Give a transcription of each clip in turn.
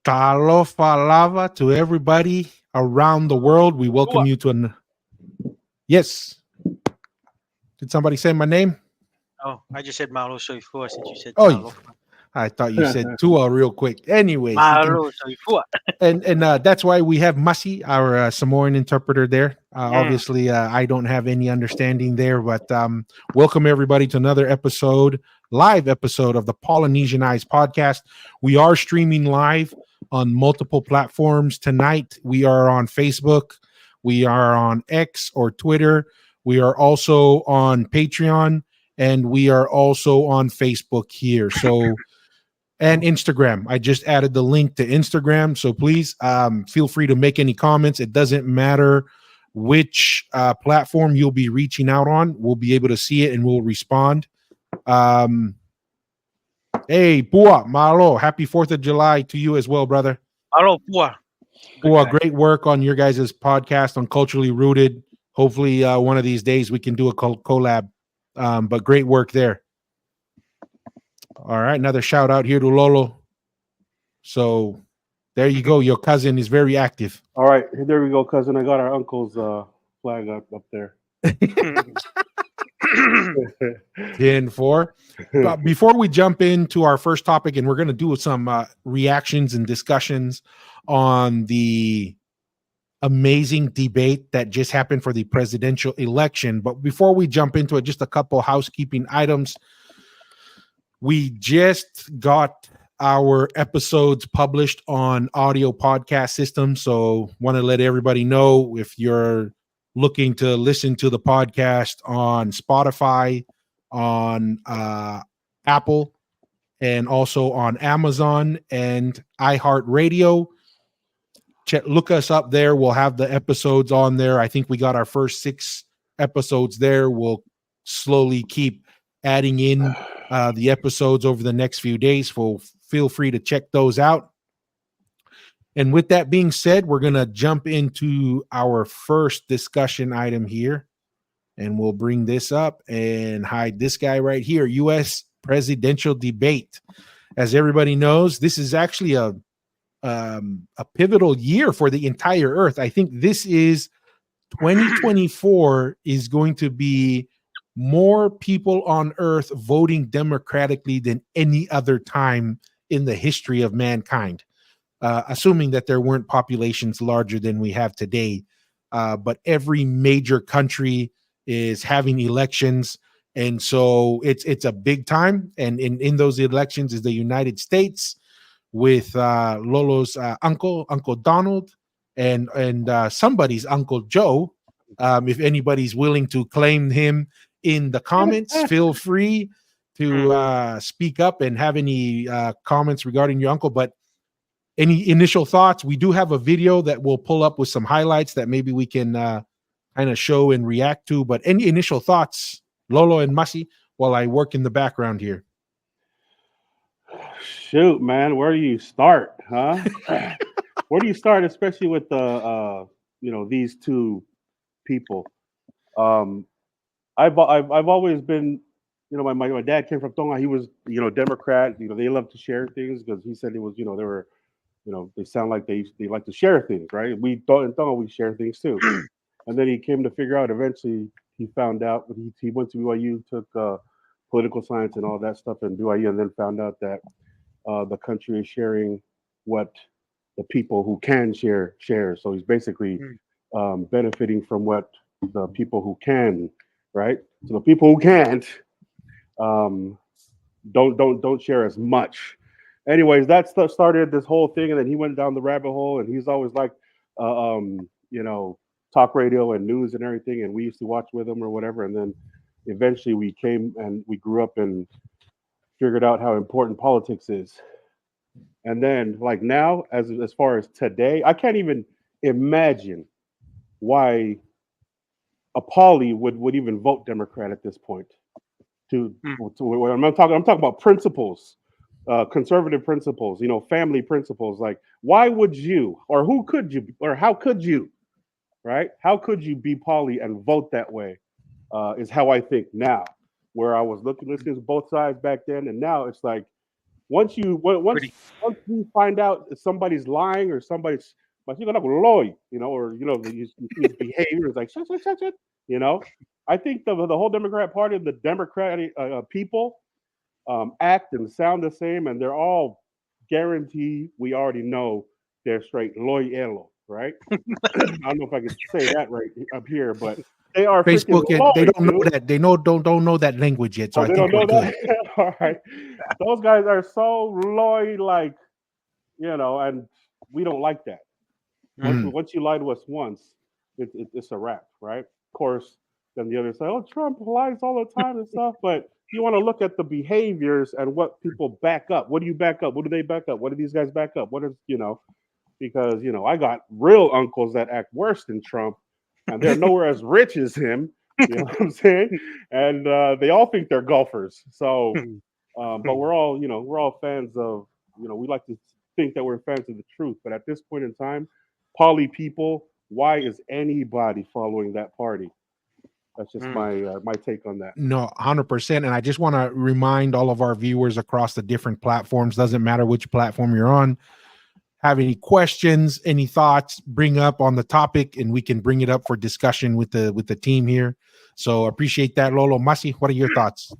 Talofa lava to everybody around the world. We welcome you to an. Yes. Did somebody say my name? Oh, I just said Malo Soy Fua since you said Oh, Talo. I thought you said Tua real quick. Anyways, you can, Malo Soy Fua. and that's why we have Masi, our Samoan interpreter there. Obviously, I don't have any understanding there, but welcome everybody to another live episode of the Polynesian Eyes podcast. We are streaming live on multiple platforms tonight. We are on Facebook, we are on X or Twitter, we are also on Patreon, and we are also on Facebook here. So and Instagram. I just added the link to Instagram. So please feel free to make any comments. It doesn't matter which platform you'll be reaching out on. We'll be able to see it and we'll respond. Um, hey, Pua, Malo, happy 4th of July to you as well, brother. Malo Pua. Pua, great work on your guys' podcast on Culturally Rooted. Hopefully one of these days we can do a collab. But great work there. All right, another shout out here to Lolo. So there you go. Your cousin is very active. All right, there we go, cousin. I got our uncle's flag up there. 10-4. But before we jump into our first topic, and we're going to do some reactions and discussions on the amazing debate that just happened for the presidential election. But before we jump into it, just a couple housekeeping items. We just got our episodes published on audio podcast system. So want to let everybody know, if you're looking to listen to the podcast on Spotify, on Apple, and also on Amazon and iHeartRadio, look us up there. We'll have the episodes on there. I think we got our first 6 episodes there. We'll slowly keep adding in the episodes over the next few days. Feel free to check those out. And with that being said, we're going to jump into our first discussion item here. And we'll bring this up and hide this guy right here. U.S. presidential debate. As everybody knows, this is actually a pivotal year for the entire earth. I think this is 2024 is going to be more people on earth voting democratically than any other time in the history of mankind, assuming that there weren't populations larger than we have today. But every major country is having elections, and so it's a big time. And in those elections is the United States with Lolo's Uncle Donald, and somebody's Uncle Joe. If anybody's willing to claim him in the comments, feel free to speak up and have any comments regarding your uncle. But any initial thoughts? We do have a video that we'll pull up with some highlights that maybe we can kind of show and react to. But any initial thoughts, Lolo and Masi, while I work in the background here? Shoot, man, where do you start, huh? Where do you start, especially with the these two people? I've always been, my dad came from Tonga. He was, Democrat. They love to share things because he said it was, they were, they sound like they like to share things, right? We thought in Tonga we share things too. And then he came to figure out. Eventually, he found out. He went to BYU, took political science and all that stuff in BYU, and then found out that the country is sharing what the people who can share. So he's basically benefiting from what the people who can, right? So the people who can't don't share as much. Anyways, that stuff started this whole thing, and then he went down the rabbit hole, and he's always like, talk radio and news and everything, and we used to watch with him or whatever, and then eventually we came and we grew up and figured out how important politics is. And then, like now, as far as today, I can't even imagine why a poly would even vote Democrat at this point. To I'm talking about principles, conservative principles, family principles. Like, why would you, or who could you, or how could you, right? How could you be poly and vote that way? Is how I think now. Where I was listening to both sides back then, and now it's like, once Pretty. you find out if somebody's lying or somebody's, but you're gonna lie, or you see his behavior is like shit. I think the whole Democrat Party, the Democratic people, act and sound the same, and they're all guaranteed. We already know they're straight loyelo, right? I don't know if I could say that right up here, but they are freaking Facebook, and loyal, they don't know dude. that. They don't know that language yet. So Oh, I they think don't know we're good. that. All right, those guys are so loyal, like and we don't like that. Mm. Once you lie to us once, it's a wrap, right? Of course, then the other side, oh, Trump lies all the time and stuff, but you want to look at the behaviors and what people back up. What do you back up? What do they back up? What do these guys back up? What is because I got real uncles that act worse than Trump, and they're nowhere as rich as him. You know what I'm saying? And they all think they're golfers. So, but we're all fans of we like to think that we're fans of the truth. But at this point in time, poly people, why is anybody following that party? That's just my take on that. No, 100%. And I just want to remind all of our viewers across the different platforms, doesn't matter which platform you're on, have any questions, any thoughts, bring up on the topic, and we can bring it up for discussion with the team here. So appreciate that, Lolo. Masi, what are your thoughts?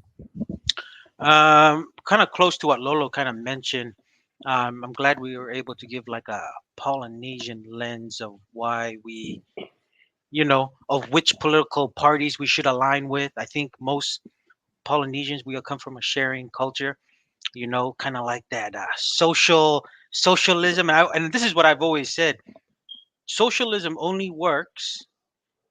Kind of close to what Lolo kind of mentioned. I'm glad we were able to give like a Polynesian lens of why we, of which political parties we should align with. I think most Polynesians, we all come from a sharing culture, kind of like that socialism. And this is what I've always said. Socialism only works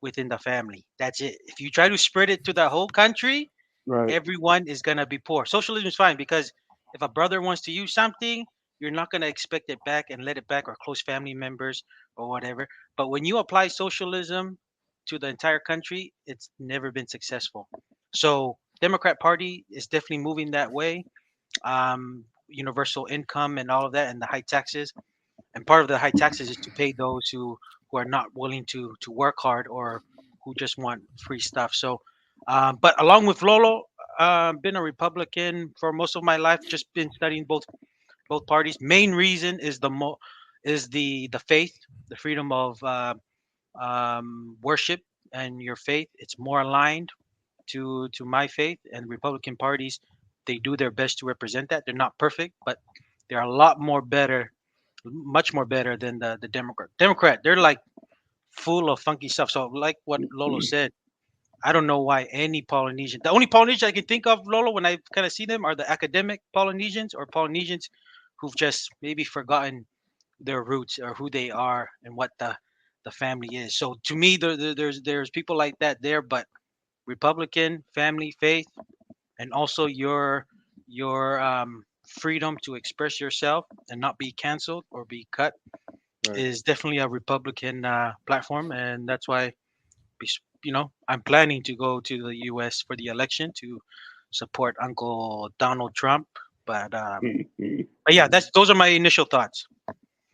within the family. That's it. If you try to spread it to the whole country, Right. everyone is going to be poor. Socialism is fine because if a brother wants to use something, you're not going to expect it back and let it back, or close family members or whatever. But when you apply socialism to the entire country, it's never been successful. So Democrat Party is definitely moving that way. Universal income and all of that, and the high taxes. And part of the high taxes is to pay those who are not willing to work hard, or who just want free stuff. So, but along with Lolo, been a Republican for most of my life. Just been studying both parties. Main reason is the faith, the freedom of worship and your faith. It's more aligned to my faith, and Republican parties, they do their best to represent that. They're not perfect, but they're a lot more better, much more better than the Democrat. They're like full of funky stuff. So like what Lolo said, I don't know why any Polynesian. The only Polynesian I can think of, Lolo, when I kind of see them, are the academic Polynesians, or Polynesians who've just maybe forgotten their roots, or who they are, and what the family is. So to me, there's people like that there, but Republican, family, faith, and also your freedom to express yourself and not be canceled or be cut Right. is definitely a Republican platform, and that's why I'm planning to go to the U.S. for the election to support Uncle Donald Trump. But yeah, those are my initial thoughts.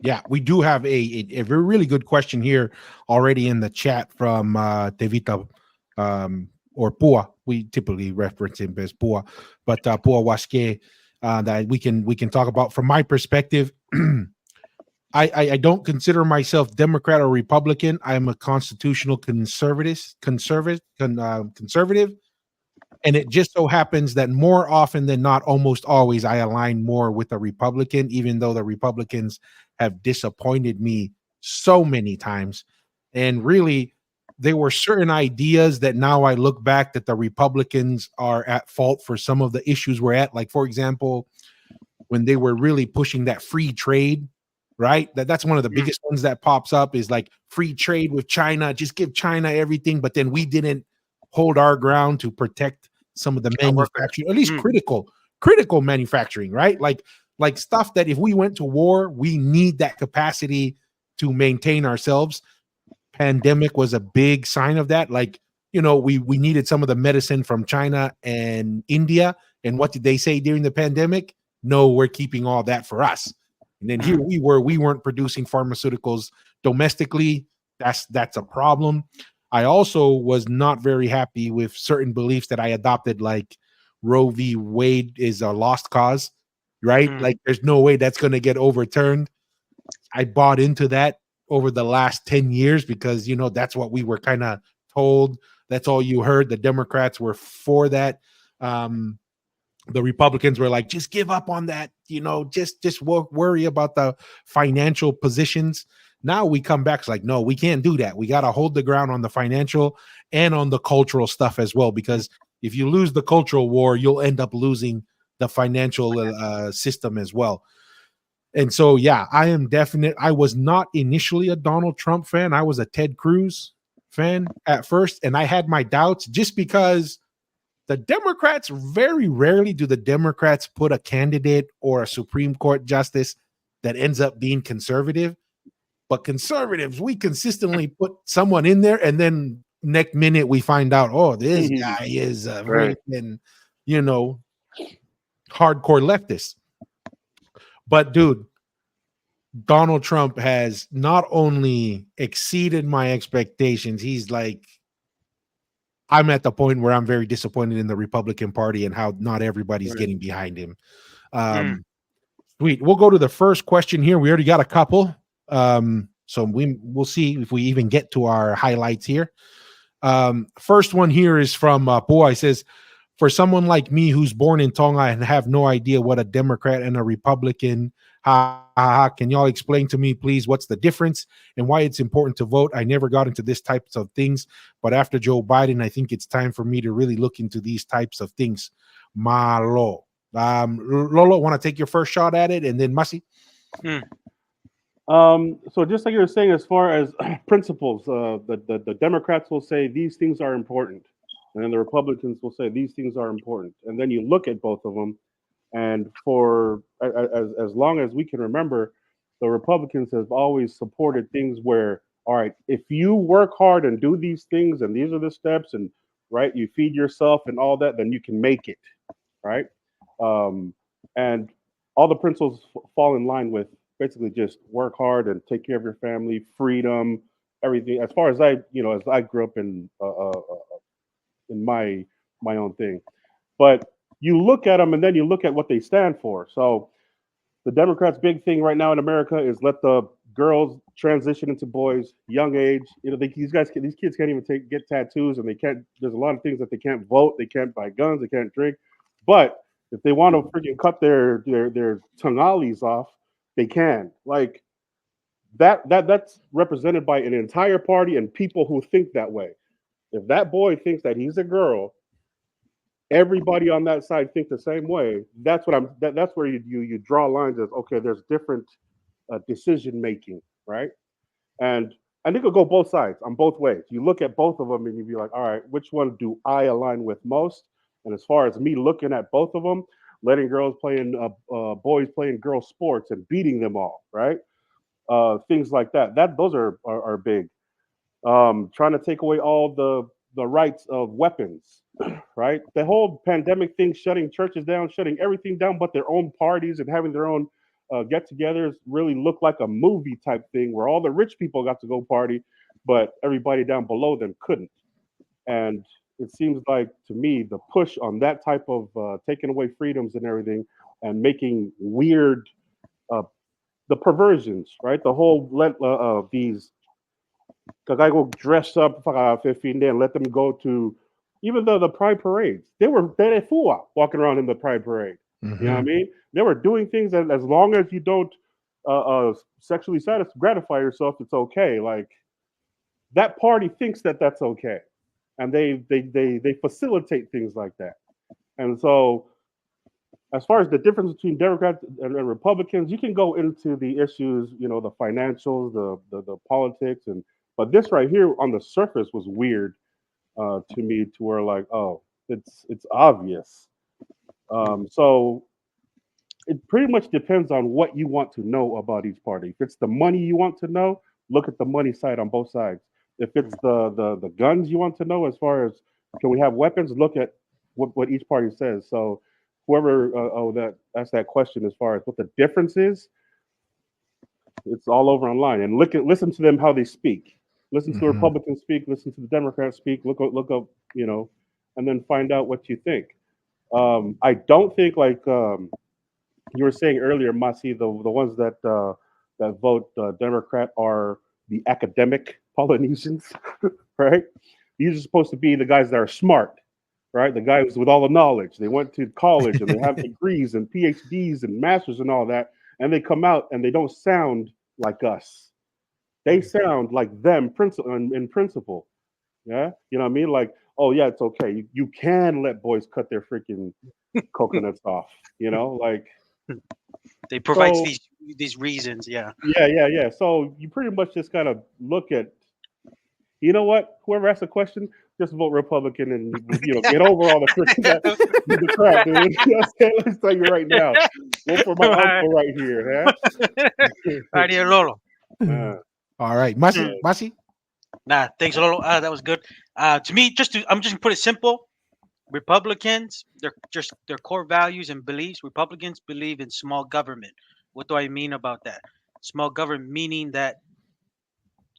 Yeah, we do have a really good question here already in the chat from Tevita or Pua. We typically reference him as Pua, but Pua Waske, that we can talk about. From my perspective, I don't consider myself Democrat or Republican. I'm a constitutional conservative, and it just so happens that more often than not, almost always, I align more with a Republican, even though the Republicans have disappointed me so many times. And really, there were certain ideas that now I look back that the Republicans are at fault for some of the issues we're at. Like, for example, when they were really pushing that free trade, right? That's one of the biggest ones that pops up, is like free trade with China, just give China everything. But then we didn't hold our ground to protect some of the manufacturing, at least critical manufacturing, right? Like stuff that if we went to war, we need that capacity to maintain ourselves. Pandemic was a big sign of that. Like, we needed some of the medicine from China and India. And what did they say during the pandemic? No, we're keeping all that for us. And then here we weren't producing pharmaceuticals domestically. That's a problem. I also was not very happy with certain beliefs that I adopted, like Roe v. Wade is a lost cause. right? Mm. Like there's no way that's going to get overturned. I bought into that over the last 10 years because, that's what we were kind of told. That's all you heard. The Democrats were for that. The Republicans were like, just give up on that, just worry about the financial positions. Now we come back, it's like, no, we can't do that. We got to hold the ground on the financial and on the cultural stuff as well, because if you lose the cultural war, you'll end up losing the financial system as well. And so, yeah, I was not initially a Donald Trump fan. I was a Ted Cruz fan at first, and I had my doubts just because the Democrats, very rarely do the Democrats put a candidate or a Supreme Court justice that ends up being conservative. But conservatives, we consistently put someone in there, and then next minute we find out, oh, this guy is a Right. freaking, hardcore leftist. But dude, Donald Trump has not only exceeded my expectations, he's like, I'm at the point where I'm very disappointed in the Republican Party and how not everybody's Right. getting behind him. Sweet. We'll go to the first question here. We already got a couple. So we'll see if we even get to our highlights here. First one here is from Boy. Says, for someone like me who's born in Tonga and have no idea what a Democrat and a Republican, can y'all explain to me, please, what's the difference and why it's important to vote? I never got into this types of things, but after Joe Biden, I think it's time for me to really look into these types of things. Malo. Lolo, want to take your first shot at it, and then Masi? So just like you were saying, as far as principles, the Democrats will say these things are important, and then the Republicans will say these things are important, and then you look at both of them, and for as long as we can remember, the Republicans have always supported things where, all right, if you work hard and do these things, and these are the steps, and right, you feed yourself and all that, then you can make it, right? And all the principles fall in line with basically just work hard and take care of your family, freedom, everything. As far as as I grew up in my own thing, but you look at them and then you look at what they stand for. So the Democrats' big thing right now in America is let the girls transition into boys, young age. These kids can't even get tattoos, and they can't. There's a lot of things that they can't vote, they can't buy guns, they can't drink. But if they want to freaking cut their tongalis off, they can. Like that's represented by an entire party and people who think that way. If that boy thinks that he's a girl, everybody on that side think the same way. That's where you draw lines as, okay, there's different decision making, right? And I think it'll go both sides on both ways. You look at both of them and you'd be like, all right, which one do I align with most? And as far as me looking at both of them, letting girls playing boys playing girl sports and beating them all, right? Things like that. Those are big. Trying to take away all the rights of weapons, right? The whole pandemic thing, shutting churches down, shutting everything down, but their own parties and having their own get-togethers really looked like a movie type thing where all the rich people got to go party, but everybody down below them couldn't. And it seems like to me the push on that type of taking away freedoms and everything and making weird uh, the perversions, right? The whole these because I go dress up for 15 day and let them go to even the pride parades. They fool walking around in the pride parade. You know what I mean? They were doing things that as long as you don't sexually gratify yourself, it's okay. Like that party thinks that that's okay, and they facilitate things like that. And so, as far as the difference between Democrats and Republicans, you can go into the issues, the financials, the politics, and but this right here on the surface was weird to me, to where like, oh, it's obvious. So it pretty much depends on what you want to know about each party. If it's the money you want to know, look at the money side on both sides. If it's the guns you want to know, as far as can we have weapons, look at what each party says. So whoever that's that question as far as what the difference is, it's all over online. And listen to them how they speak. Listen to the Republicans speak. Listen to the Democrats speak. Look up, and then find out what you think. I don't think like you were saying earlier, Masi, the ones that vote Democrat are the academic Polynesians, right? These are supposed to be the guys that are smart, right? The guys with all the knowledge. They went to college and they have degrees and PhDs and masters and all that, and they come out and they don't sound like us. They sound like them, principle in principle. Yeah, you know what I mean? Like, oh yeah, it's okay. You can let boys cut their freaking coconuts off. You know, like They provide so. these reasons. Yeah. Yeah. So you pretty much just gotta look at, you know what? Whoever asks a question, just vote Republican and get over all the freaking the crap, dude. You know what I'm saying? Let's tell you right now. Vote for my uncle right here, Right Lolo. huh? All right, Masi. Nah, thanks, Lolo. That was good. To me, I'm just gonna put it simple. Republicans, their core values and beliefs. Republicans believe in small government. What do I mean about that? Small government meaning that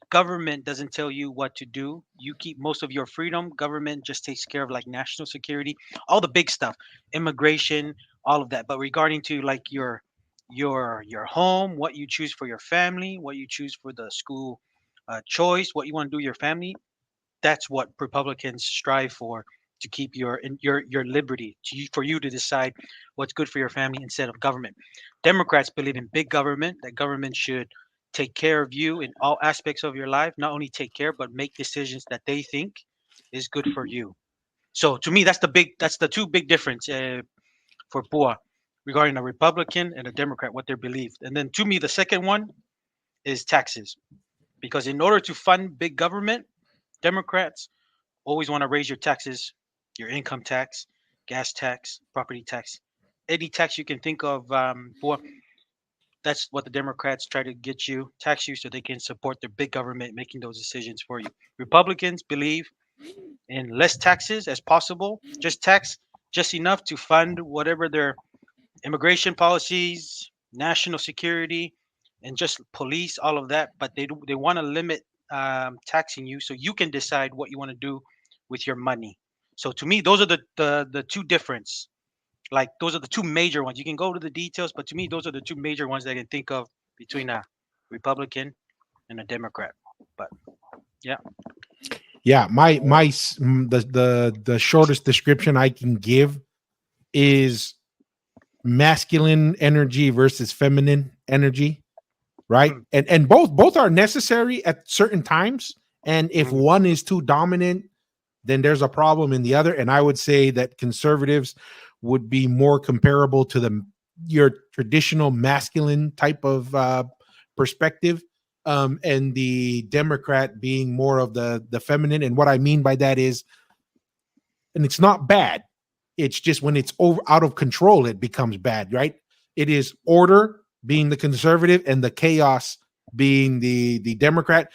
government doesn't tell you what to do. You keep most of your freedom. Government just takes care of like national security, all the big stuff, immigration, all of that. But regarding to like your home, what you choose for your family, what you choose for the school choice, what you want to do with your family, that's what Republicans strive for, to keep your liberty, for you to decide what's good for your family instead of government. Democrats believe in big government, that government should take care of you in all aspects of your life, not only take care but make decisions that they think is good for you. So to me, that's the two big difference for Pua regarding a Republican and a Democrat, what they believe. And then to me, the second one is taxes, because in order to fund big government, Democrats always want to raise your taxes, your income tax, gas tax, property tax, any tax you can think of. That's what the Democrats try to get you, tax you, so they can support their big government making those decisions for you. Republicans believe in less taxes as possible, just tax just enough to fund whatever their immigration policies, national security, and just police, all of that. But they want to limit taxing you so you can decide what you want to do with your money. So to me, those are the two difference. Like those are the two major ones. You can go to the details, but to me, those are the two major ones that I can think of between a Republican and a Democrat. But yeah, Yeah, the shortest description I can give is masculine energy versus feminine energy, right? Mm, And both are necessary at certain times. And if mm, one is too dominant, then there's a problem in the other. And I would say that conservatives would be more comparable to your traditional masculine type of perspective, and the Democrat being more of the feminine. And what I mean by that is, and it's not bad, it's just when it's out of control, it becomes bad, right? It is order being the conservative and the chaos being the Democrat.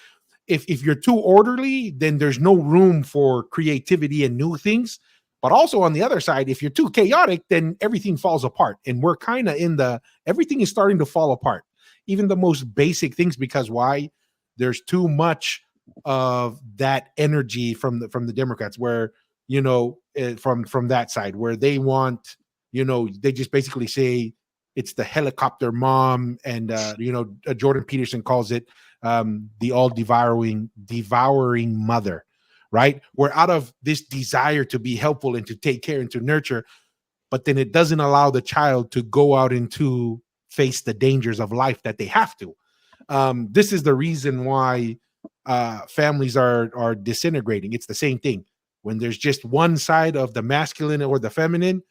If you're too orderly, then there's no room for creativity and new things. But also on the other side, if you're too chaotic, then everything falls apart. And we're kind of everything is starting to fall apart, even the most basic things. Because why? There's too much of that energy from the Democrats, where from that side, where they want, they just basically say it's the helicopter mom, and Jordan Peterson calls it the all devouring mother, right? We're out of this desire to be helpful and to take care and to nurture, but then it doesn't allow the child to go out and to face the dangers of life that they have to. This is the reason why families are disintegrating. It's the same thing when there's just one side of the masculine or the feminine,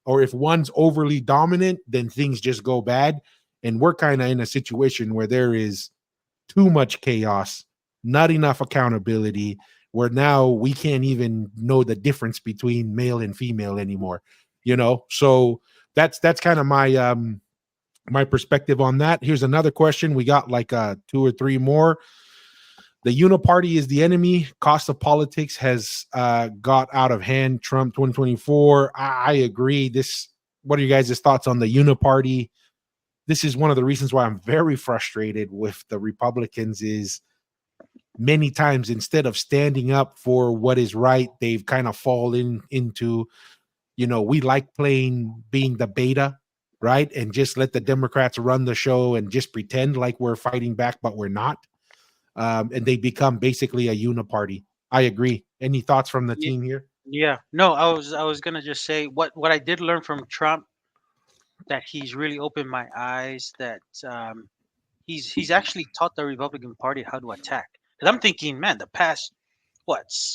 or if one's overly dominant, then things just go bad. And we're kind of in a situation where there is too much chaos, not enough accountability, where now we can't even know the difference between male and female anymore. So that's kind of my perspective on that. Here's another question. We got like two or three more. The Uni Party is the enemy. Cost of politics has got out of hand. Trump 2024. I agree. What are you guys' thoughts on the Uni Party? This is one of the reasons why I'm very frustrated with the Republicans. Is many times, instead of standing up for what is right, they've kind of fallen into, we like being the beta. right? And just let the Democrats run the show and just pretend like we're fighting back, but we're not. And they become basically a uniparty. I agree. Any thoughts from the Yeah, team here? yeah. No, I was gonna just say what I did learn from Trump, that he's really opened my eyes, that he's actually taught the Republican Party how to attack. Because I'm thinking, man, the past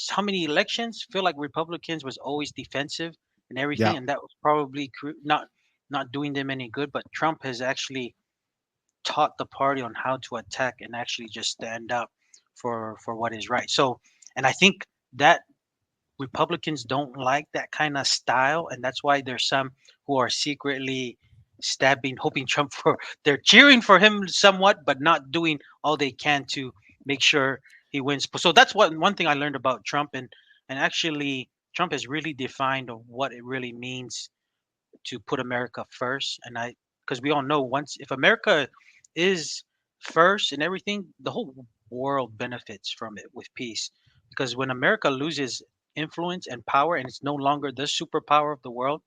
how many elections feel like Republicans was always defensive and Yeah. everything, and that was probably not doing them any good. But Trump has actually taught the party on how to attack and actually just stand up for what is right. So, and I think that Republicans don't like that kind of style, and that's why there's some who are secretly hoping Trump for. They're cheering for him somewhat, but not doing all they can to make sure he wins. So that's one thing I learned about Trump, and actually Trump has really defined of what it really means to put America first. And because we all know, once if America is first and everything, the whole world benefits from it with peace. Because when America loses influence and power and it's no longer the superpower of the world,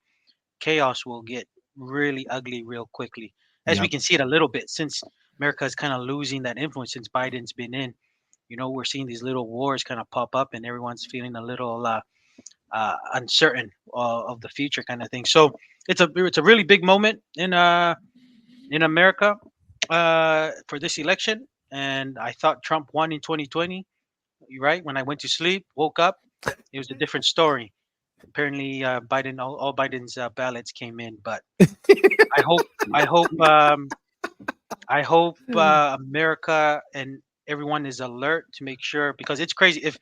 chaos will get really ugly real quickly. As we Yep. can see it a little bit since America is kind of losing that influence since Biden's been in. We're seeing these little wars kind of pop up, and everyone's feeling a little uncertain of the future, kind of thing. So it's a really big moment in America for this election, and I thought Trump won in 2020. You're right. When I went to sleep, woke up, it was a different story. Apparently, all Biden's ballots came in, but I hope I hope America and everyone is alert to make sure, because it's crazy if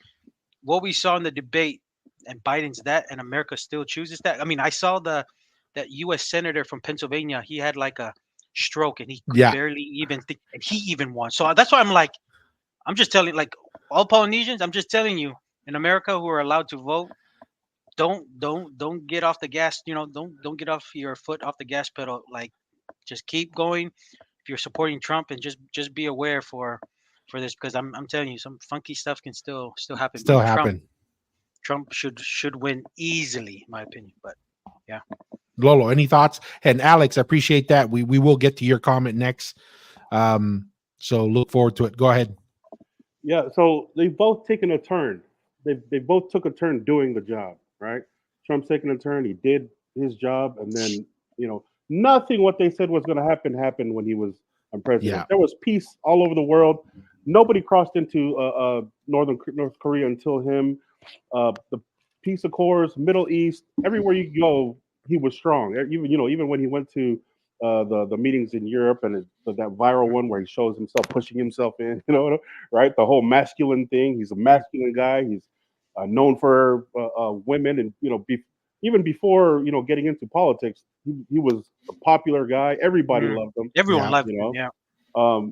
what we saw in the debate and Biden's that and America still chooses that. I mean, I saw that U.S. senator from Pennsylvania. He had like a stroke and he could Yeah. barely even think, and he even won. So that's why I'm like, I'm just telling, like, all Polynesians. I'm just telling you, in America who are allowed to vote, don't get off the gas. Don't get off your foot off the gas pedal. Like, just keep going. If you're supporting Trump, and just be aware for this, because I'm telling you, some funky stuff can still happen. Still But Trump happen. Trump should win easily, in my opinion. But yeah, Lolo, any thoughts? And Alex, I appreciate that. We will get to your comment next. So look forward to it. Go ahead. Yeah, so they've both taken a turn. They both took a turn doing the job, right? Trump's taking a turn. He did his job, and then nothing what they said was going to happen happened when he was president. Yeah. There was peace all over the world. Nobody crossed into North Korea until him. The peace accords, Middle East, everywhere you go, he was strong. Even when he went to the meetings in Europe, and that viral one where he shows himself pushing himself in, right? The whole masculine thing. He's a masculine guy. He's known for women, and even before getting into politics, he was a popular guy. Everybody mm. loved him. Everyone Yeah. loved him. Yeah,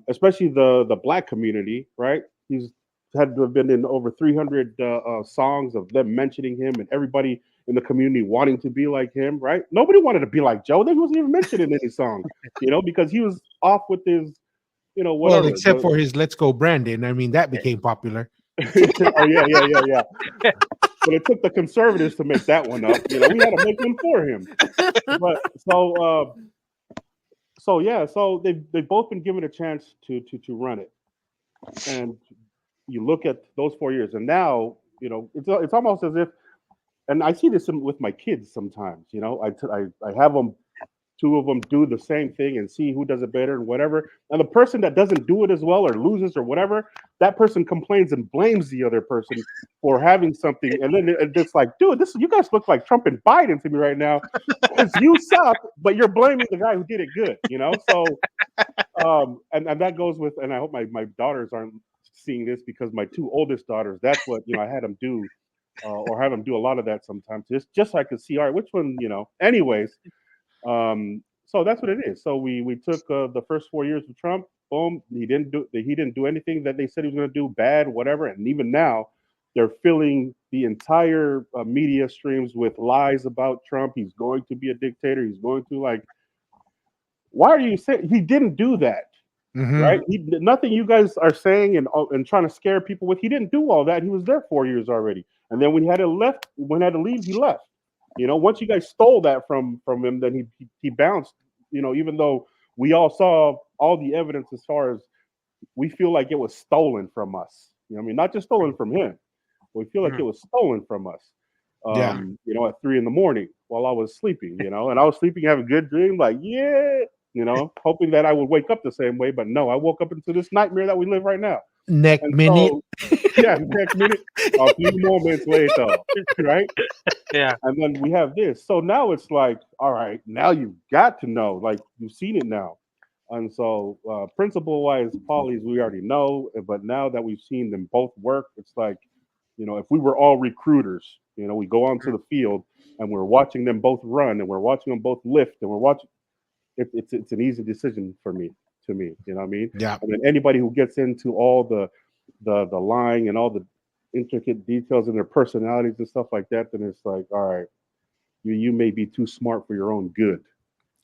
Especially the black community, right? He's had to have been in over 300 songs of them mentioning him, and everybody in the community wanting to be like him, right? Nobody wanted to be like Joe. They wasn't even mentioned in any song, because he was off with his, Well, whatever. except for his "Let's Go Brandon." I mean, that became popular. Oh yeah. But it took the conservatives to make that one up. We had to make one for him. But so they've both been given a chance to run it, and you look at those 4 years, and now it's almost as if, and I see this with my kids sometimes. I have them, two of them do the same thing and see who does it better and whatever. And the person that doesn't do it as well or loses or whatever, that person complains and blames the other person for having something. And then it's like, dude, you guys look like Trump and Biden to me right now, because you suck, but you're blaming the guy who did it good. So and that goes with, and I hope my daughters aren't seeing this, because my two oldest daughters, that's what I had them do. Or have them do a lot of that sometimes, just so I could see, all right, which one, Anyways, so that's what it is. So we took the first 4 years of Trump. Boom, he didn't do anything that they said he was going to do, bad, whatever. And even now, they're filling the entire media streams with lies about Trump. He's going to be a dictator. He's going to, why are you saying he didn't do that? Mhm. Right? Nothing you guys are saying and trying to scare people with. He didn't do all that. He was there 4 years already. And then when he had to leave, he left. Once you guys stole that from him, then he bounced even though we all saw all the evidence as far as we feel like it was stolen from us. Not just stolen from him. We feel like it was stolen from us. Yeah. At 3 a.m. while I was sleeping, and I was sleeping, having a good dream, like, yeah, hoping that I would wake up the same way. But no, I woke up into this nightmare that we live right now. Next And minute. so, yeah, next minute, a few moments later, right? Yeah. And then we have this. So now it's like, all right, now you've got to know, like, you've seen it now. And so, principle-wise, polys, we already know. But now that we've seen them both work, it's like, if we were all recruiters, we go onto the field and we're watching them both run and we're watching them both lift and we're watching. It's an easy decision for me. To me, you know what I mean? Yeah. And then anybody who gets into all the lying and all the intricate details in their personalities and stuff like that, then it's like, all right, you may be too smart for your own good.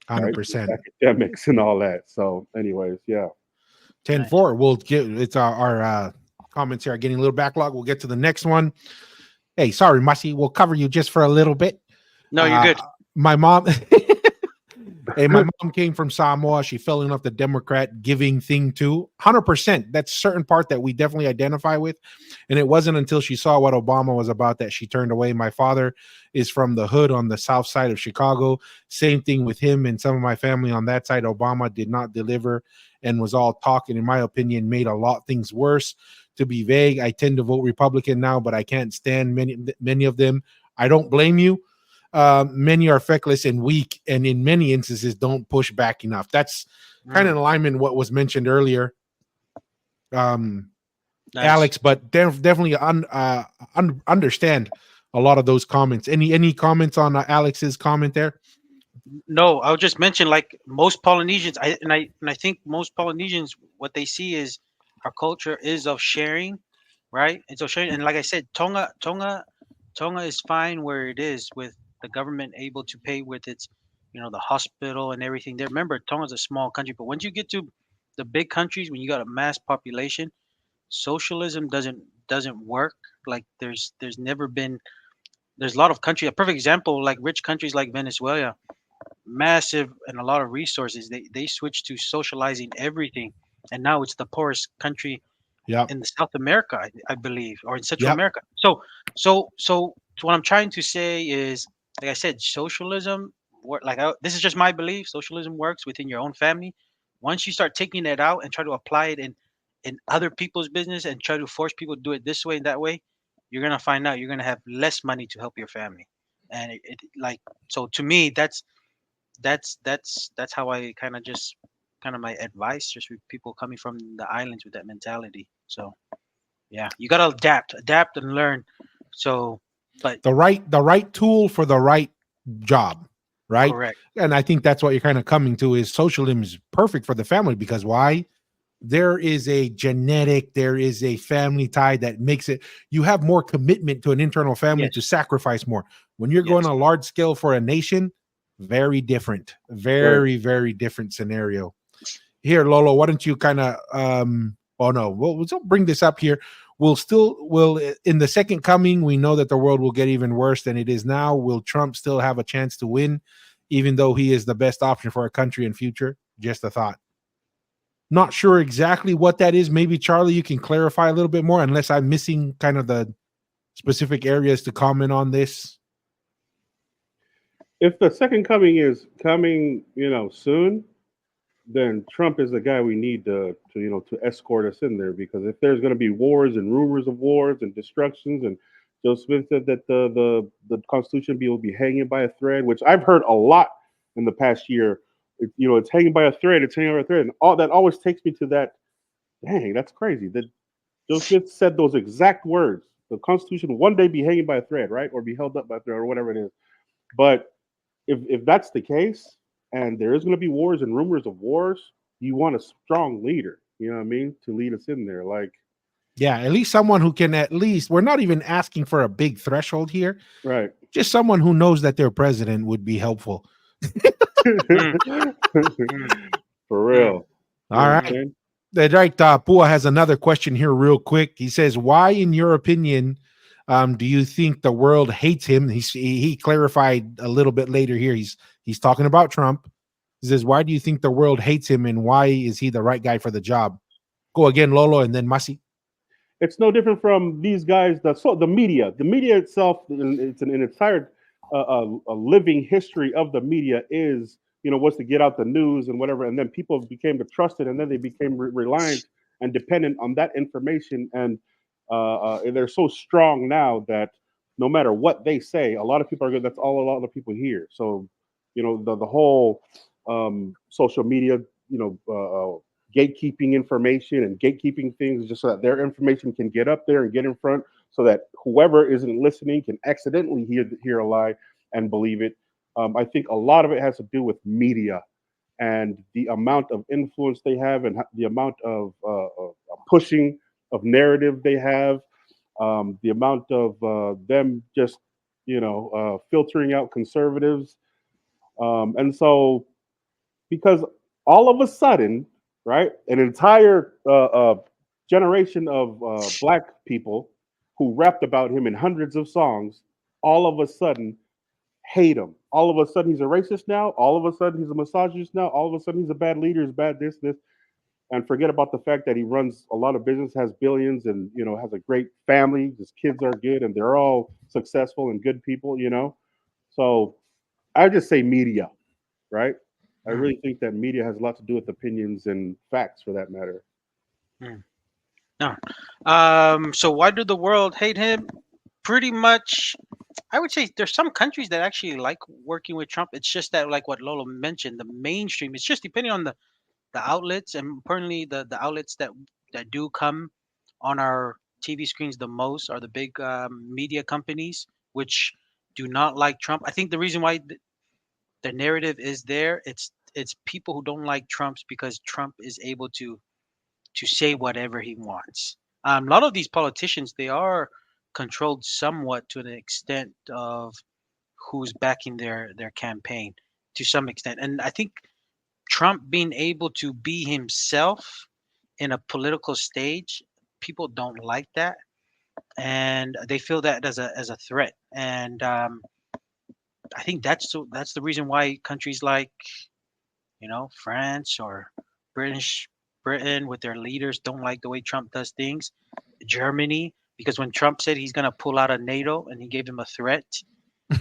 100%. Right? Academics and all that. So, anyways, yeah. 10-4. We'll get it's our comments here are getting a little backlog. We'll get to the next one. Hey, sorry, Masi. We'll cover you just for a little bit. No, you're good. My mom. Hey, my mom came from Samoa. She fell in love with the Democrat giving thing too. 100%. That's a certain part that we definitely identify with. And it wasn't until she saw what Obama was about that she turned away. My father is from the hood on the south side of Chicago. Same thing with him and some of my family on that side. Obama did not deliver and was all talk, and in my opinion, made a lot of things worse. To be vague, I tend to vote Republican now, but I can't stand many of them. I don't blame you. Many are feckless and weak, and in many instances don't push back enough. That's kind of in alignment with what was mentioned earlier, Nice. Alex. But definitely understand a lot of those comments. Any comments on Alex's comment there? No, I would just mention, like, most Polynesians, I think most Polynesians, what they see is our culture is of sharing, right? And so sharing, and like I said, Tonga is fine where it is, with the government able to pay with its, the hospital and everything there. Remember, Tonga's a small country, but once you get to the big countries, when you got a mass population, socialism doesn't work. Like, there's never been. There's a lot of countries. A perfect example, like rich countries like Venezuela, massive and a lot of resources. They switched to socializing everything, and now it's the poorest country in the South America, I believe, or in Central America. So what I'm trying to say is, like I said, socialism. This is just my belief. Socialism works within your own family. Once you start taking it out and try to apply it in other people's business and try to force people to do it this way and that way, you're gonna find out you're gonna have less money to help your family. And so to me, that's how I kind of my advice, just with people coming from the islands with that mentality. So yeah, you gotta adapt and learn. So, but the right tool for the right job, right? correct. And I think that's what you're kind of coming to, is socialism is perfect for the family, because why? There is a genetic, there is a family tie that makes it, you have more commitment to an internal family to sacrifice more. When you're going on a large scale for a nation, very different, very different scenario. Here, Lolo, why don't you kind of we'll bring this up here. Will in the second coming, we know that the world will get even worse than it is now. Will Trump still have a chance to win, even though he is the best option for our country and future? Just a thought. Not sure exactly what that is. Maybe Charlie, you can clarify a little bit more, unless I'm missing kind of the specific areas to comment on this. If the second coming is coming, soon, then Trump is the guy we need to escort us in there. Because if there's going to be wars and rumors of wars and destructions, and Joe Smith said that the Constitution will be hanging by a thread, which I've heard a lot in the past year. It's hanging by a thread. It's hanging by a thread, and all that always takes me to that. Dang, that's crazy. That Joe Smith said those exact words. The Constitution will one day be hanging by a thread, right, or be held up by a thread, or whatever it is. But if that's the case, and there is going to be wars and rumors of wars, you want a strong leader. You know what I mean, to lead us in there. Like, yeah, at least someone who can, at least, we're not even asking for a big threshold here. Right. Just someone who knows that their president would be helpful. For real. All right. That's right. Pua has another question here real quick. He says, why, in your opinion, do you think the world hates him? He clarified a little bit later here. He's talking about Trump. He says, why do you think the world hates him, and why is he the right guy for the job? Go again, Lolo, and then Masi. It's no different from these guys. The media itself, it's an entire a living history of the media is, was to get out the news and whatever, and then people became trusted, and then they became reliant and dependent on that information, and they're so strong now that no matter what they say, a lot of people are good. That's all a lot of people hear. So, the whole social media, gatekeeping information and gatekeeping things just so that their information can get up there and get in front, so that whoever isn't listening can accidentally hear a lie and believe it. I think a lot of it has to do with media and the amount of influence they have, and the amount of pushing of narrative they have, the amount of them just filtering out conservatives, and so because all of a sudden, right, an entire generation of black people who rapped about him in hundreds of songs, all of a sudden hate him. All of a sudden he's a racist now. All of a sudden he's a misogynist now. All of a sudden he's a bad leader. He's bad this, and forget about the fact that he runs a lot of business, has billions, and has a great family. His kids are good, and they're all successful and good people. So I just say media, right? I really think that media has a lot to do with opinions and facts, for that matter. No. So why do the world hate him? Pretty much, I would say there's some countries that actually like working with Trump. It's just that, like what Lolo mentioned, the mainstream. It's just depending on the outlets, and importantly, the outlets that do come on our TV screens the most are the big media companies, which do not like Trump. I think the reason why the narrative is there, it's people who don't like Trump's because Trump is able to say whatever he wants. A lot of these politicians, they are controlled somewhat to an extent of who's backing their campaign to some extent. And I think Trump being able to be himself in a political stage, people don't like that, and they feel that as a threat. And I think that's the reason why countries like France or Britain with their leaders don't like the way Trump does things. Germany, because when Trump said he's going to pull out of NATO and he gave them a threat,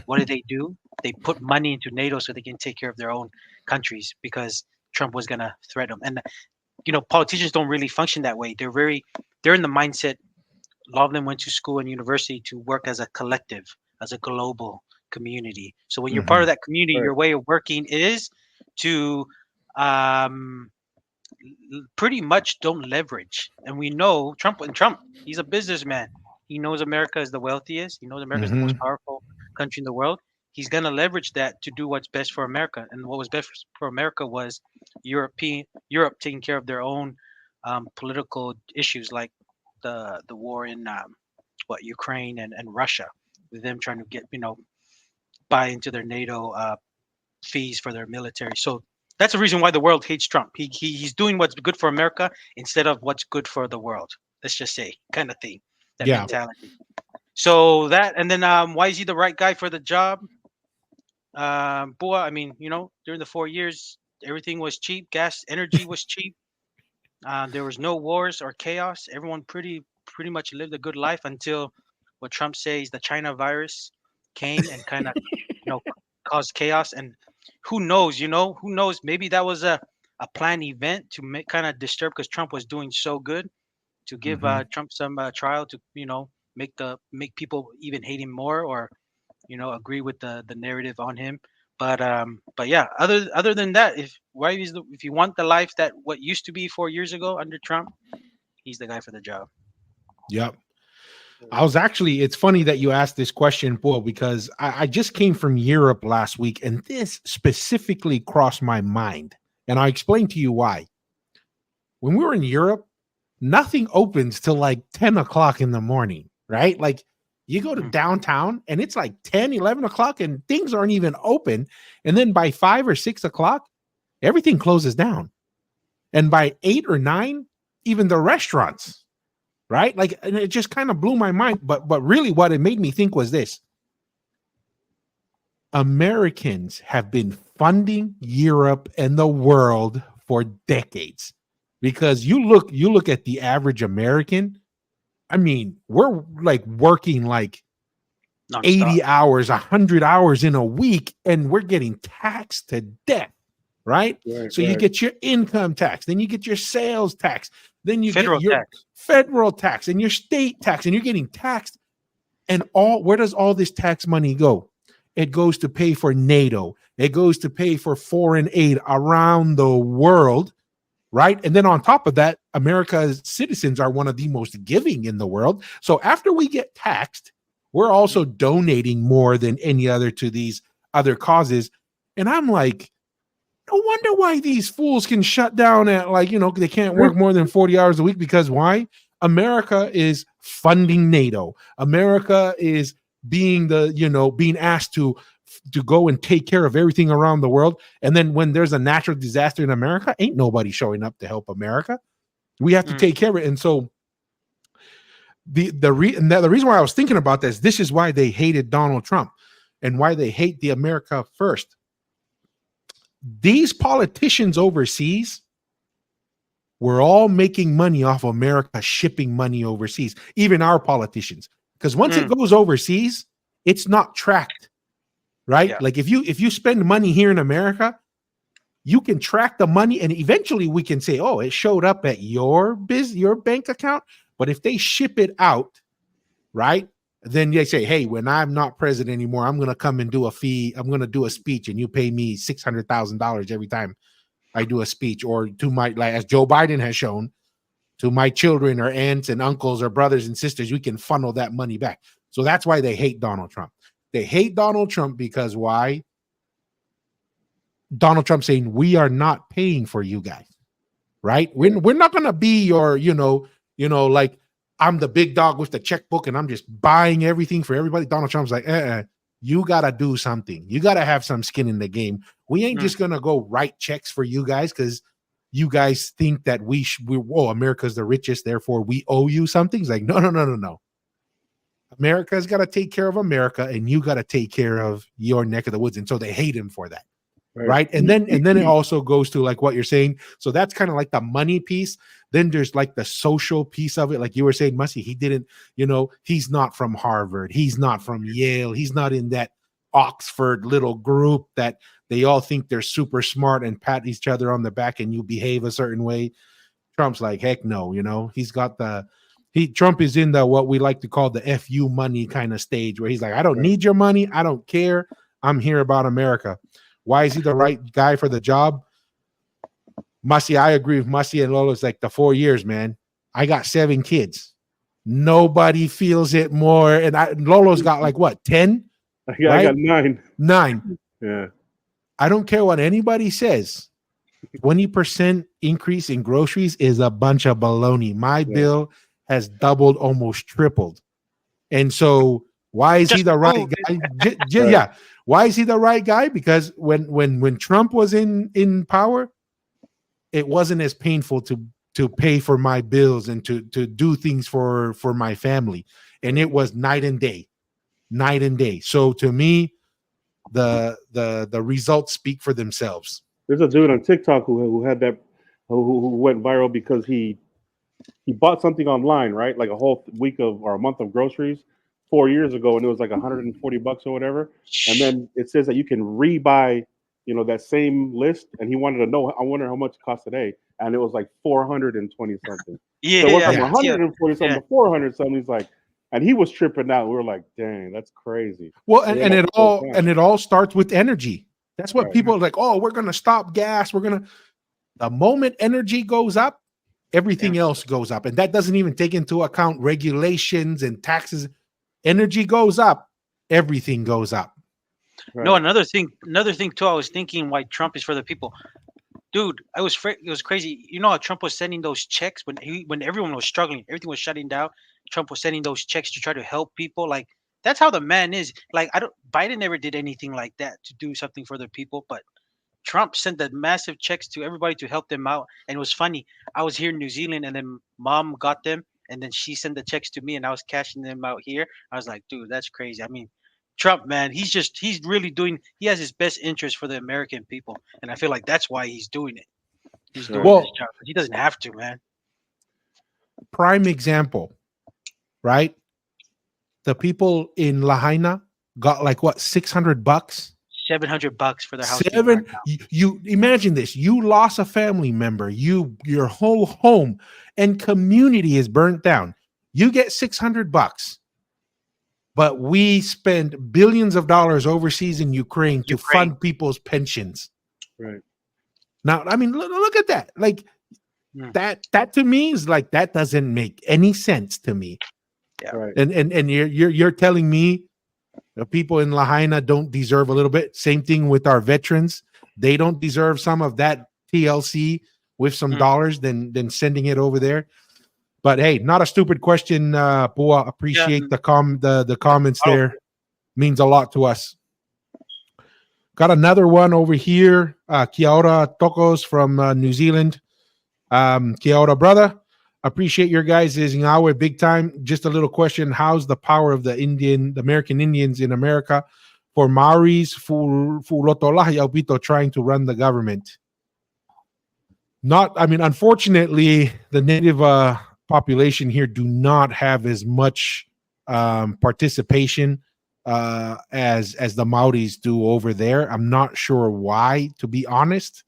what did they do? They put money into NATO so they can take care of their own countries because Trump was going to threaten them. And politicians don't really function that way. They're in the mindset. A lot of them went to school and university to work as a collective, as a global community. So when you're part of that community, Right. your way of working is to pretty much don't leverage. And we know Trump, he's a businessman. He knows America is the wealthiest. He knows America is the most powerful country in the world. He's going to leverage that to do what's best for America. And what was best for America was Europe taking care of their own political issues, like the war in Ukraine and Russia, with them trying to get buy into their NATO fees for their military. So that's the reason why the world hates Trump. He's doing what's good for America instead of what's good for the world. Let's just say, kind of thing, that mentality. So that, and then why is he the right guy for the job? Boy, I mean, during the 4 years, everything was cheap. Gas, energy was cheap. There was no wars or chaos. Everyone pretty much lived a good life until what Trump says, the China virus came and kind of caused chaos. And who knows? Who knows? Maybe that was a planned event to kind of disturb, because Trump was doing so good, to give Trump some trial to make people even hate him more, or agree with the narrative on him. But yeah, other than that, if you want the life that what used to be 4 years ago under Trump, he's the guy for the job. Yep. It's funny that you asked this question, Paul, because I just came from Europe last week, and this specifically crossed my mind. And I'll explain to you why. When we were in Europe, nothing opens till like 10 o'clock in the morning, right? Like you go to downtown and it's like 10, 11 o'clock and things aren't even open. And then by 5 or 6 o'clock, everything closes down. And by 8 or 9, even the restaurants, right? Like, and it just kind of blew my mind. But really what it made me think was this. Americans have been funding Europe and the world for decades. Because you look at the average American, I mean, we're like working like nonstop. 80 hours, 100 hours in a week, and we're getting taxed to death, right? Right, So you right. get your income tax, then you get your sales tax, then you Federal get your tax. federal tax and your state tax, and you're getting taxed. And where does all this tax money go? It goes to pay for NATO. It goes to pay for foreign aid around the world, right? And then on top of that, America's citizens are one of the most giving in the world. So after we get taxed, we're also donating more than any other to these other causes. And I'm like, no wonder why these fools can shut down at they can't work more than 40 hours a week, because why? America is funding NATO. America is being asked to go and take care of everything around the world. And then when there's a natural disaster in America, ain't nobody showing up to help America. We have to Mm. take care of it. And so the reason why I was thinking about this is why they hated Donald Trump and why they hate the America first. These politicians overseas were all making money off America shipping money overseas, even our politicians. Because once it goes overseas, it's not tracked, right? Yeah. Like if you spend money here in America, you can track the money, and eventually we can say, oh, it showed up at your bank account. But if they ship it out, right, then they say, hey, when I'm not president anymore, I'm going to come and do a fee. I'm going to do a speech, and you pay me $600,000 every time I do a speech, or to my, like as Joe Biden has shown, to my children or aunts and uncles or brothers and sisters, we can funnel that money back. So that's why they hate Donald Trump. They hate Donald Trump because why? Donald Trump saying we are not paying for you guys, right? We're not going to be your, like I'm the big dog with the checkbook and I'm just buying everything for everybody. Donald Trump's like, you got to do something. You got to have some skin in the game. We ain't just going to go write checks for you guys because you guys think that America's the richest, therefore we owe you something. It's like, no. America's got to take care of America, and you got to take care of your neck of the woods. And so they hate him for that. Right. And then it also goes to like what you're saying. So that's kind of like the money piece. Then there's like the social piece of it. Like you were saying, Mussy, he didn't, he's not from Harvard. He's not from Yale. He's not in that Oxford little group that they all think they're super smart and pat each other on the back and you behave a certain way. Trump's like, heck no, he's got Trump is in the, what we like to call the FU money kind of stage where he's like, I don't need your money. I don't care. I'm here about America. Why is he the right guy for the job? Mussy, I agree with Mussy and Lolo. It's like the 4 years, man. I got 7 kids. Nobody feels it more. And Lolo's got like what, 10? I got 9. 9. Yeah. I don't care what anybody says. 20% increase in groceries is a bunch of baloney. My bill has doubled, almost tripled. And so why is he the right guy? Why is he the right guy? Because when Trump was in power, it wasn't as painful to pay for my bills and to do things for my family. And it was night and day. So to me, the results speak for themselves. There's a dude on TikTok who had that who went viral because he bought something online, right? Like a whole week or a month of groceries 4 years ago, and it was like $140 or whatever. And then it says that you can rebuy, that same list. And he wanted to know, I wonder how much it costs today. And it was like 420 something. Yeah, So it went from yeah. 140 something to 400 something. He's like, and he was tripping out. We were like, dang, that's crazy. Well, and it all starts with energy. That's what people are like, oh, we're gonna stop gas. The moment energy goes up, everything else goes up. And that doesn't even take into account regulations and taxes. Energy goes up, everything goes up. Right. No, another thing too, I was thinking why Trump is for the people. Dude, it was crazy. You know how Trump was sending those checks when everyone was struggling, everything was shutting down. Trump was sending those checks to try to help people. Like that's how the man is. Like Biden never did anything like that to do something for the people, but Trump sent the massive checks to everybody to help them out. And it was funny. I was here in New Zealand, and then Mom got them, and then she sent the checks to me, and I was cashing them out here. I was like, dude, that's crazy. I mean, Trump, man, he's really doing. He has his best interest for the American people, and I feel like that's why he's doing it. He's Right. doing this Well, job. He doesn't have to, man. prime example, right? The people in Lahaina got like what, $600? $700 for their house being Seven. burned down. You imagine this: you lost a family member, your whole home and community is burnt down. You get $600, but we spend billions of dollars overseas in Ukraine to Ukraine. fund people's pensions. Right. Now, I mean, look at that. Like Mm. that to me is like, that doesn't make any sense to me. Yeah. Right. And you're telling me the people in Lahaina don't deserve a little bit. Same thing with our veterans. They don't deserve some of that TLC with some Mm. dollars than sending it over there. But hey, not a stupid question, Pua. Appreciate Yeah. the comments Oh. there. Means a lot to us. Got another one over here. Kia ora Tokos from New Zealand. Kia ora, brother. Appreciate your guys' ngawe big time. Just a little question. How's the power of the American Indians in America for Maoris, Fulotolahi Albito trying to run the government? Unfortunately, the native population here do not have as much participation as the Maoris do over there. I'm not sure why, to be honest.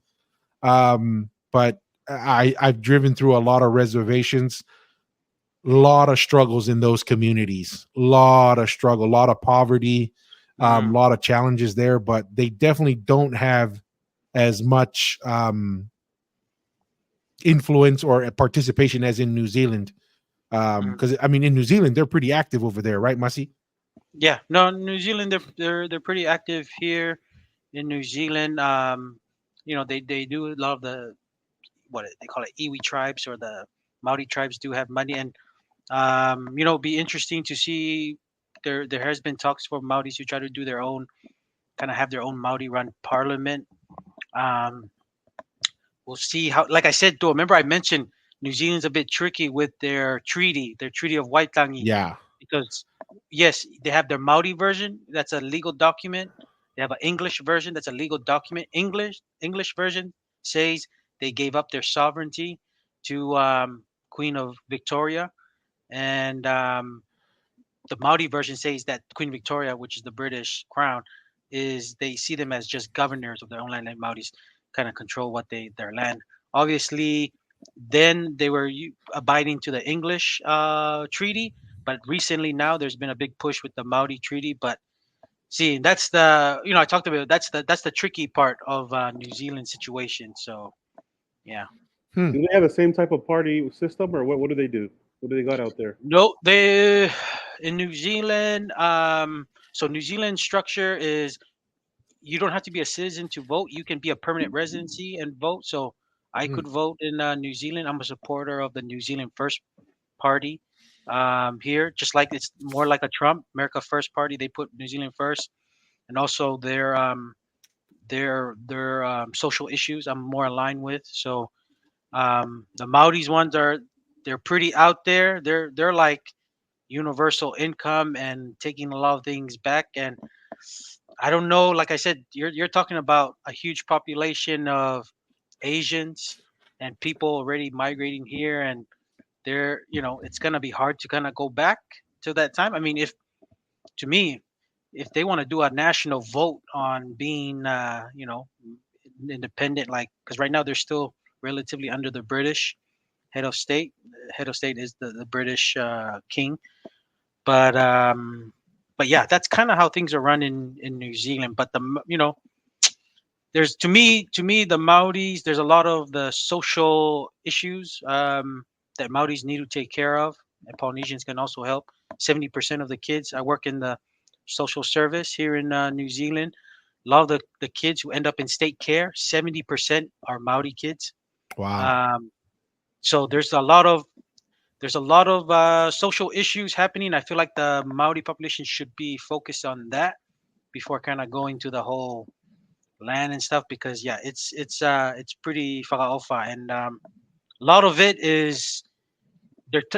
But I've driven through a lot of reservations, a lot of struggles in those communities, a lot of struggle, a lot of poverty, a lot of challenges there, but they definitely don't have as much influence or participation as in New Zealand. Because in New Zealand, they're pretty active over there, right, Masi? Yeah. No, New Zealand, they're pretty active here in New Zealand. They do a lot of the what they call it Iwi tribes or the Maori tribes do have money, and be interesting to see. There has been talks for Maoris who try to do their own, kind of have their own Maori run parliament. Um, we'll see how. Like I said, though, remember I mentioned New Zealand's a bit tricky with their treaty of Waitangi, Yeah. because yes, they have their Maori version. That's a legal document. They have an English version. That's a legal document. English version says they gave up their sovereignty to Queen of Victoria, and the Maori version says that Queen Victoria, which is the British crown, is they see them as just governors of their own land, and Maoris kind of control their land. Obviously, then they were abiding to the English treaty, but recently now there's been a big push with the Maori treaty. But see, that's the I talked about that's the tricky part of New Zealand situation. So yeah. Hmm. Do they have the same type of party system, or what do they do? What do they got out there? No, they in New Zealand. So New Zealand structure is you don't have to be a citizen to vote. You can be a permanent residency and vote. So I Hmm. could vote in New Zealand. I'm a supporter of the New Zealand First Party here, just like it's more like a Trump America First Party. They put New Zealand first, and also their social issues. I'm more aligned with. So the Maoris ones they're pretty out there. They're like universal income and taking a lot of things back. And I don't know, like I said, you're talking about a huge population of Asians and people already migrating here, and it's gonna be hard to kind of go back to that time. I mean, if to me, if they want to do a national vote on being independent, like, because right now they're still relatively under the British head of state. Head of state is the British king, but yeah, that's kind of how things are run in New Zealand. But there's to me the Maoris. There's a lot of the social issues that Maoris need to take care of, and Polynesians can also help. 70% of the kids. I work in the social service here in New Zealand. A lot of the kids who end up in state care, 70% are Maori kids. Wow. So there's a lot of social issues happening. I feel like the Maori population should be focused on that before kind of going to the whole land and stuff, because yeah, it's pretty whakaofa, and a lot of it is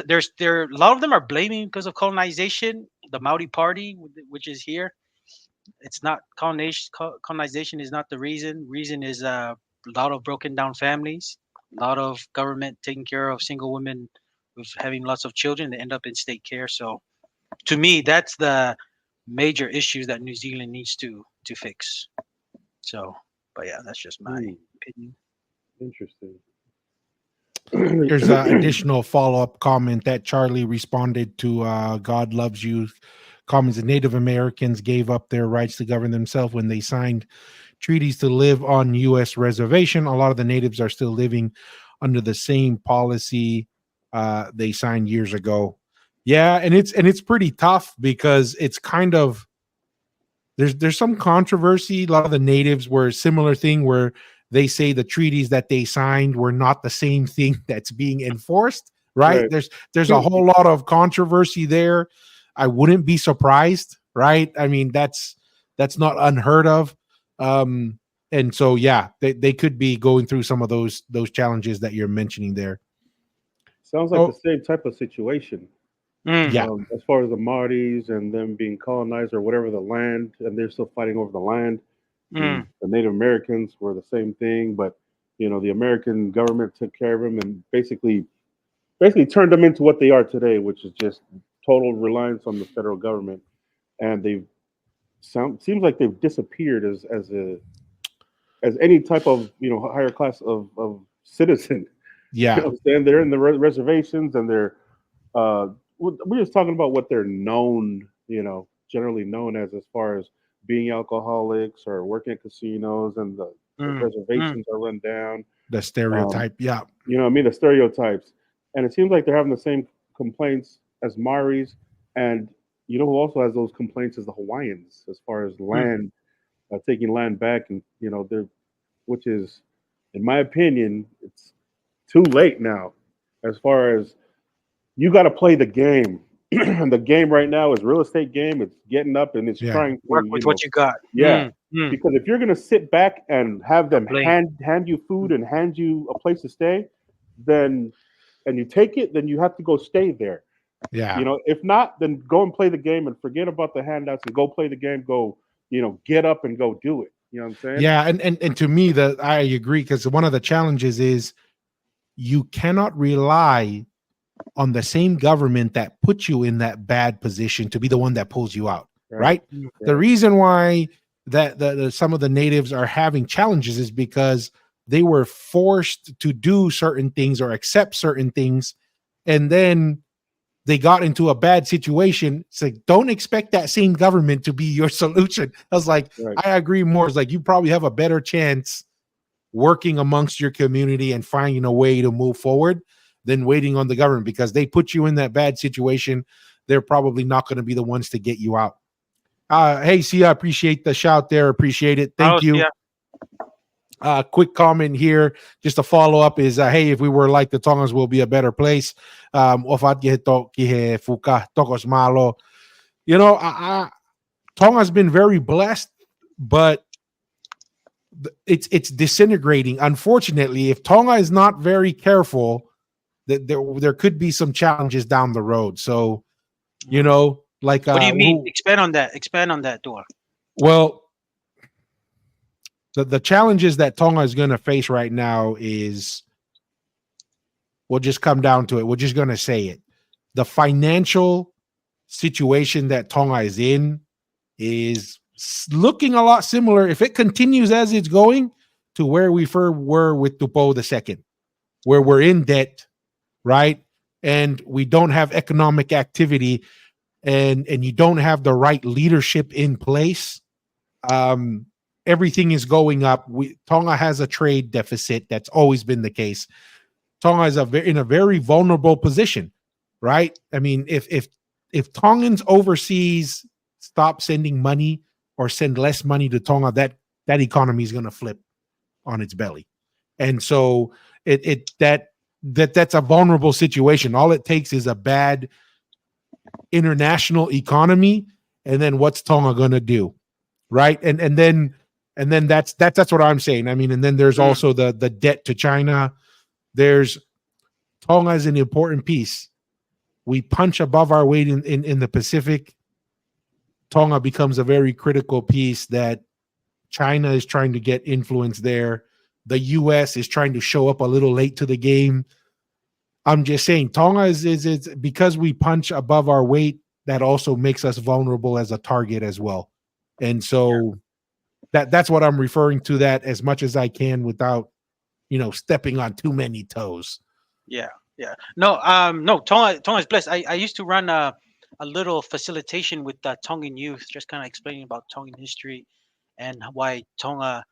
there's a lot of them are blaming because of colonization, the Maori Party, which is here. It's not colonization. Colonization is not the reason. Reason is a lot of broken down families, a lot of government taking care of single women with having lots of children. They end up in state care. So to me, that's the major issues that New Zealand needs to fix. So, but yeah, that's just my opinion. Interesting. There's an additional follow-up comment that Charlie responded to. God loves you. Comments that Native Americans gave up their rights to govern themselves when they signed treaties to live on U.S. reservation. A lot of the natives are still living under the same policy they signed years ago. Yeah, and it's pretty tough because it's kind of there's some controversy. A lot of the natives were a similar thing where they say the treaties that they signed were not the same thing that's being enforced. Right? There's a whole lot of controversy there. I wouldn't be surprised, right? I mean, that's not unheard of. And so, yeah, they could be going through some of those challenges that you're mentioning there. Sounds like the same type of situation. Yeah. As far as the Māoris and them being colonized or whatever the land, and they're still fighting over the land. The Native Americans were the same thing, but the American government took care of them and basically turned them into what they are today, which is just total reliance on the federal government, and seems like they've disappeared as any type of higher class of citizen. Yeah, they're in the reservations, and they're we're just talking about what they're known, generally known as far as being alcoholics or working at casinos, and the reservations are run down. The stereotype, the stereotypes, and it seems like they're having the same complaints as Maoris, and who also has those complaints is the Hawaiians as far as land, taking land back, and which is, in my opinion, it's too late now. As far as you got to play the game, and the game right now is real estate game. It's getting up and it's trying to work with what you got. Because if you're gonna sit back and have them hand you food and hand you a place to stay, then and you take it, then you have to go stay there. Yeah. If not, then go and play the game and forget about the handouts and go play the game. Go, get up and go do it. You know what I'm saying? Yeah, and to me, I agree, because one of the challenges is you cannot rely on the same government that put you in that bad position to be the one that pulls you out. Right? The reason why that some of the natives are having challenges is because they were forced to do certain things or accept certain things, and then they got into a bad situation. It's like, don't expect that same government to be your solution. I was like, I agree more. It's like, you probably have a better chance working amongst your community and finding a way to move forward than waiting on the government, because they put you in that bad situation. They're probably not going to be the ones to get you out. Hey, Sia, I appreciate the shout there. Appreciate it. Thank you. Quick comment here, just a follow up is, hey, if we were like the Tongas, will be a better place. Tonga's been very blessed, but it's disintegrating. Unfortunately, if Tonga is not very careful, that there could be some challenges down the road. So, like, what do you mean? Expand on that, Dor. Well, the challenges that Tonga is going to face right now is, we'll just come down to it. We're just going to say it. The financial situation that Tonga is in is looking a lot similar, if it continues as it's going, to where we were with Tupou II, where we're in debt, right? And we don't have economic activity, and you don't have the right leadership in place. Everything is going up. Tonga has a trade deficit. That's always been the case. Tonga is in a very vulnerable position, right? I mean, if Tongans overseas stop sending money or send less money to Tonga, that economy is going to flip on its belly. And so that's a vulnerable situation. All it takes is a bad international economy, and then what's Tonga going to do, right? And then that's what I'm saying. I mean, and then there's also the debt to China. There's Tonga is an important piece. We punch above our weight in the Pacific. Tonga becomes a very critical piece that China is trying to get influence there. The US is trying to show up a little late to the game. I'm just saying Tonga is because we punch above our weight, that also makes us vulnerable as a target as well. And so that's what I'm referring to, that as much as I can without, stepping on too many toes. Yeah, yeah. No, no. Tonga's blessed. I used to run a little facilitation with Tongan youth, just kind of explaining about Tongan history and why Tonga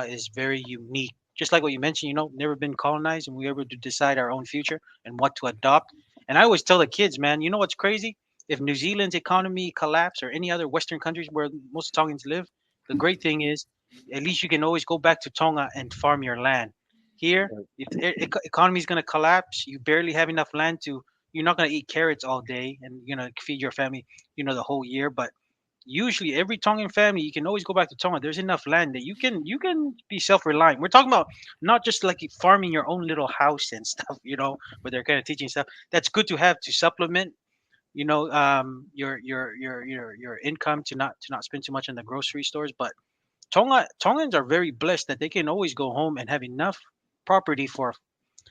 is very unique. Just like what you mentioned, never been colonized, and we were able to decide our own future and what to adopt. And I always tell the kids, man, you know what's crazy? If New Zealand's economy collapsed or any other Western countries where most Tongans live, the great thing is at least you can always go back to Tonga and farm your land. Here, if the economy is going to collapse, you barely have enough land to. You're not going to eat carrots all day and feed your family, the whole year. But usually, every Tongan family, you can always go back to Tonga. There's enough land that you can be self-reliant. We're talking about not just like farming your own little house and stuff, where they're kind of teaching stuff. That's good to have to supplement, your income to not spend too much on the grocery stores. But Tongans are very blessed that they can always go home and have enough property for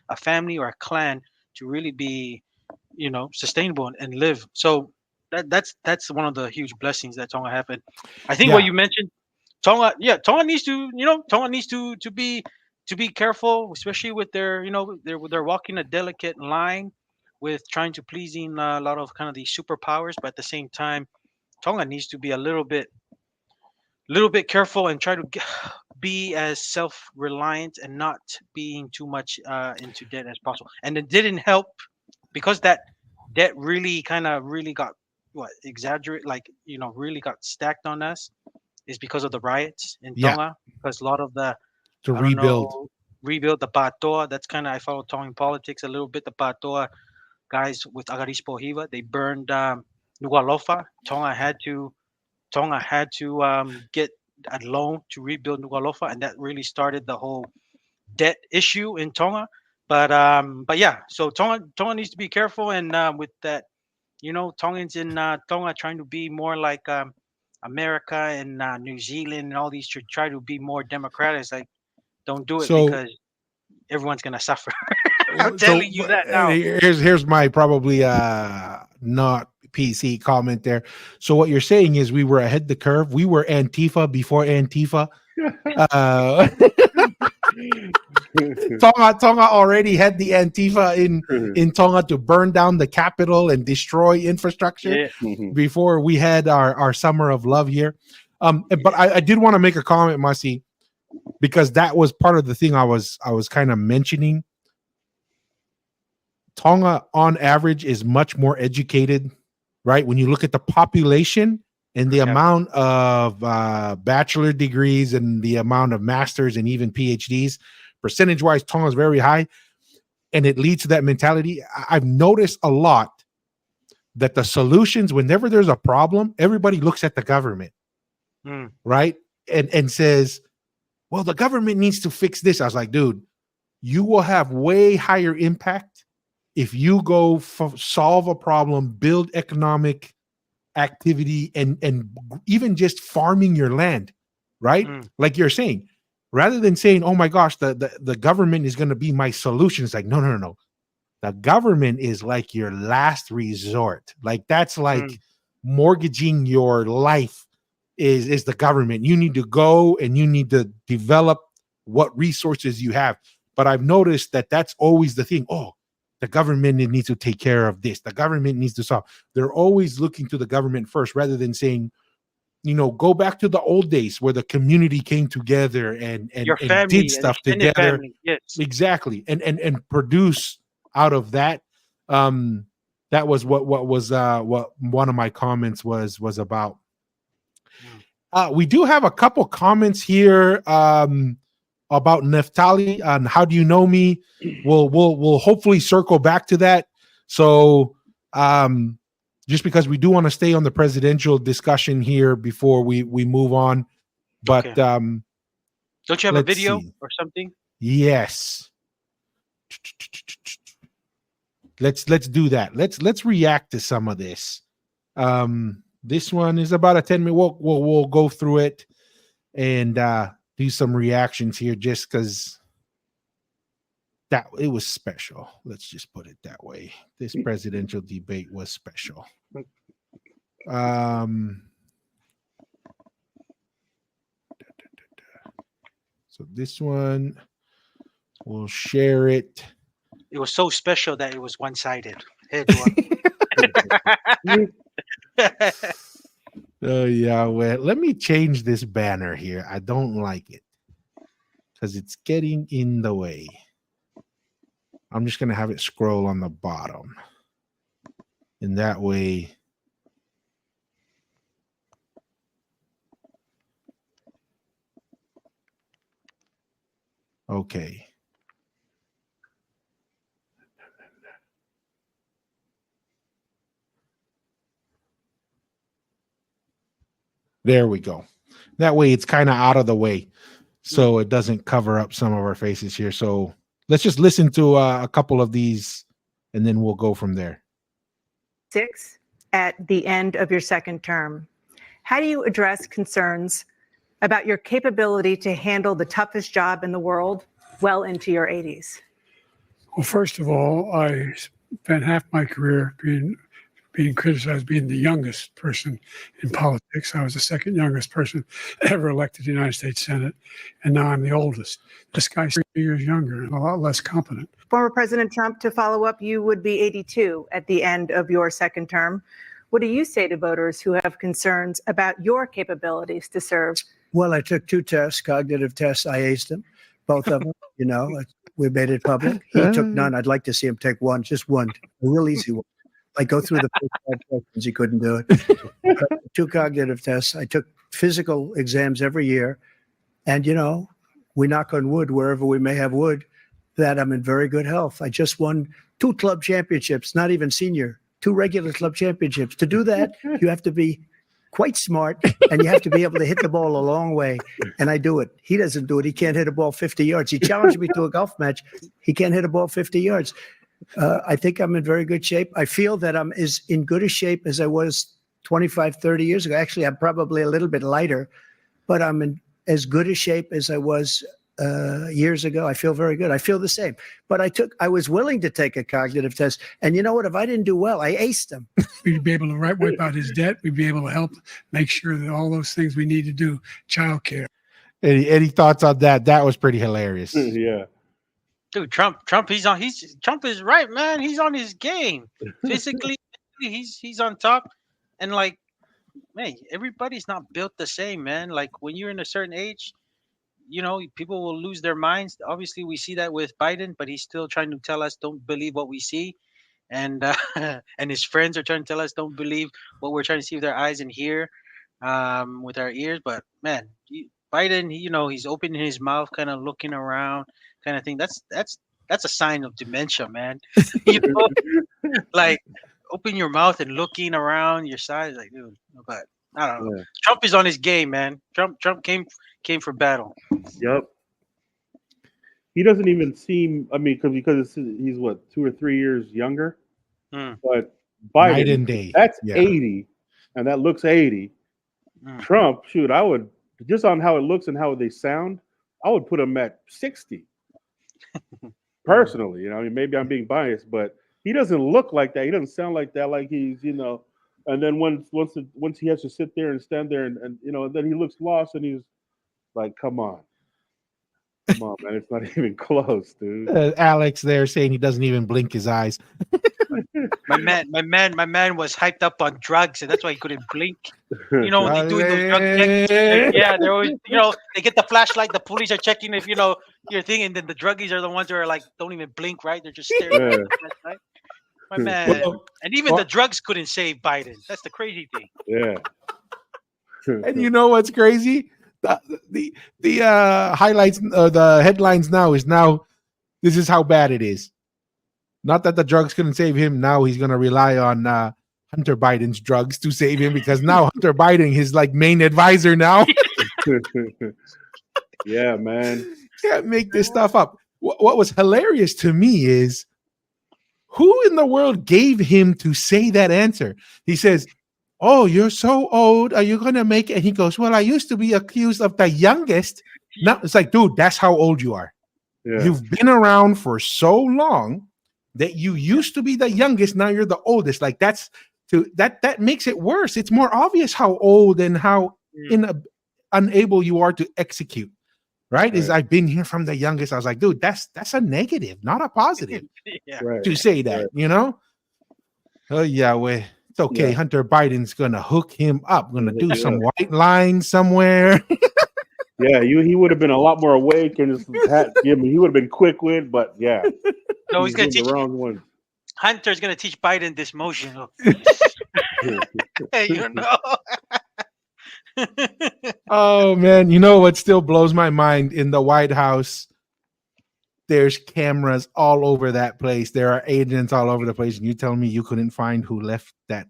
a family or a clan to really be, sustainable and live. So that's one of the huge blessings that Tonga have. And I think what Yeah. you mentioned, Tonga needs to, Tonga needs to be careful, especially with their, they're walking a delicate line with trying to pleasing a lot of kind of these superpowers, but at the same time, Tonga needs to be a little bit careful and try to be as self-reliant and not being too much into debt as possible. And it didn't help because that debt really kind of really got exaggerate, like really got stacked on us, is because of the riots in Yeah. Tonga. Because a lot of the, To I don't rebuild. know, rebuild the Patoa. That's kind of, I follow Tongan politics a little bit. The Patoa guys with Agarispo Hiva, they burned Nuku'alofa. Tonga had to get a loan to rebuild Nuku'alofa, and that really started the whole debt issue in Tonga. But yeah, so Tonga needs to be careful, and with that, Tongans in Tonga trying to be more like America and New Zealand and all these to try to be more democratic. It's like, don't do it So because everyone's gonna suffer. I'm telling you that now. here's my probably not PC comment there. So what you're saying is we were ahead the curve. We were Antifa before Antifa. Uh, Tonga already had the Antifa in Tonga to burn down the capital and destroy infrastructure Yeah. before we had our summer of love here. But I did want to make a comment, Masi, because that was part of the thing I was kind of mentioning. Tonga, on average, is much more educated, right? When you look at the population and the amount of bachelor degrees and the amount of masters and even PhDs, percentage-wise, Tonga is very high, and it leads to that mentality. I've noticed a lot that the solutions, whenever there's a problem, everybody looks at the government, right? And says, well, the government needs to fix this. I was like, dude, you will have way higher impact if you go solve a problem, build economic activity, and even just farming your land, right? Like you're saying, rather than saying, oh my gosh, the government is going to be my solution. It's like, no. The government is like your last resort. Like that's like mortgaging your life is the government. You need to go and you need to develop what resources you have. But I've noticed that that's always the thing. Oh, the government needs to take care of this. The government needs to solve. They're always looking to the government first rather than saying, go back to the old days where the community came together and Your family, did stuff together. family, yes. Exactly. And produce out of that. That was what one of my comments was about. We do have a couple comments here about Neftali on how do you know me. We'll hopefully circle back to that. So just because we do want to stay on the presidential discussion here before we move on. But Okay. Don't you have a video or something? Yes. Let's do that. Let's react to some of this. This one is about a 10-minute. We'll go through it and do some reactions here, just because that it was special. Let's just put it that way. This presidential debate was special. So this one, we'll share it. It was so special that it was one-sided. Hey, Eduardo. Oh yeah, well, let me change this banner here. I don't like it because it's getting in the way. I'm just gonna have it scroll on the bottom, and that way. Okay. There we go. That way it's kind of out of the way, so it doesn't cover up some of our faces here. So let's just listen to a couple of these, and then we'll go from there. 6 at the end of your second term. How do you address concerns about your capability to handle the toughest job in the world well into your 80s? Well, first of all, I spent half my career being criticized being the youngest person in politics. I was the second youngest person ever elected to the United States Senate, and now I'm the oldest. This guy's 3 years younger and a lot less competent. Former President Trump, to follow up, you would be 82 at the end of your second term. What do you say to voters who have concerns about your capabilities to serve? Well, I took 2 tests, cognitive tests. I aced them, both of them. We made it public. He took none. I'd like to see him take one, just one, a real easy one. Like go through the first 5 questions. He couldn't do it. But 2 cognitive tests. I took physical exams every year. And, we knock on wood wherever we may have wood, that I'm in very good health. I just won 2 club championships, not even senior, 2 regular club championships. To do that, you have to be quite smart, and you have to be able to hit the ball a long way. And I do it. He doesn't do it. He can't hit a ball 50 yards. He challenged me to a golf match. He can't hit a ball 50 yards. I think I'm in very good shape. I feel that I'm as in good a shape as I was 25, 30 years ago. Actually, I'm probably a little bit lighter, but I'm in as good a shape as I was years ago. I feel very good. I feel the same. But I was willing to take a cognitive test. And you know what? If I didn't do well, I aced them. We'd be able to wipe out his debt. We'd be able to help make sure that all those things we need to do, childcare. Any thoughts on that? That was pretty hilarious. Yeah. Dude, Trump Trump is right, man. He's on his game. Physically, he's on top. And like, man, everybody's not built the same, man. Like when you're in a certain age, people will lose their minds. Obviously, we see that with Biden, but he's still trying to tell us don't believe what we see. And and his friends are trying to tell us don't believe what we're trying to see with our eyes and hear with our ears. But man, Biden, he's opening his mouth, kind of looking around, kind of thing. That's a sign of dementia, man. Like open your mouth and looking around your side, like, dude. But I don't know. Yeah. Trump is on his game, man. Trump came for battle. Yep. He doesn't even seem. I mean, because he's what 2 or 3 years younger. But Biden, night and day. That's 80, and that looks 80. Trump, shoot, I would just on how it looks and how they sound, I would put him at 60. Personally, I mean, maybe I'm being biased, but he doesn't look like that. He doesn't sound like that. Like he's, And then once he has to sit there and stand there and then he looks lost and he's like, come on, man, it's not even close, dude. Alex there saying he doesn't even blink his eyes. My man was hyped up on drugs, and that's why he couldn't blink. When they do those drug checks, yeah, they're always, they get the flashlight. The police are checking if your thing, and then the druggies are the ones who are like, don't even blink, right? They're just staring at the flashlight. My man, and even the drugs couldn't save Biden. That's the crazy thing. Yeah. And you know what's crazy? The highlights, the headlines now this is how bad it is. Not that the drugs couldn't save him. Now he's going to rely on Hunter Biden's drugs to save him, because now Hunter Biden is like main advisor now. Yeah, man. Can't make this stuff up. What was hilarious to me is who in the world gave him to say that answer? He says, oh, you're so old. Are you going to make it? And he goes, well, I used to be accused of the youngest. No, it's like, dude, that's how old you are. Yeah. You've been around for so long that you used to be the youngest. Now you're the oldest. Like that makes it worse. It's more obvious how old and how unable you are to execute. Right? Is I've been here from the youngest. I was like, dude, that's a negative, not a positive. Right. To say that, you know? Oh yeah, well, it's okay. Yeah. Hunter Biden's gonna hook him up, gonna do some white line somewhere. Yeah, he would have been a lot more awake and just he would have been quick with, but yeah. No, he's gonna doing teach the wrong one. Hunter's gonna teach Biden this motion. Hey, you know. Oh man, you know what still blows my mind? In the White House, there's cameras all over that place. There are agents all over the place, and you tell me you couldn't find who left that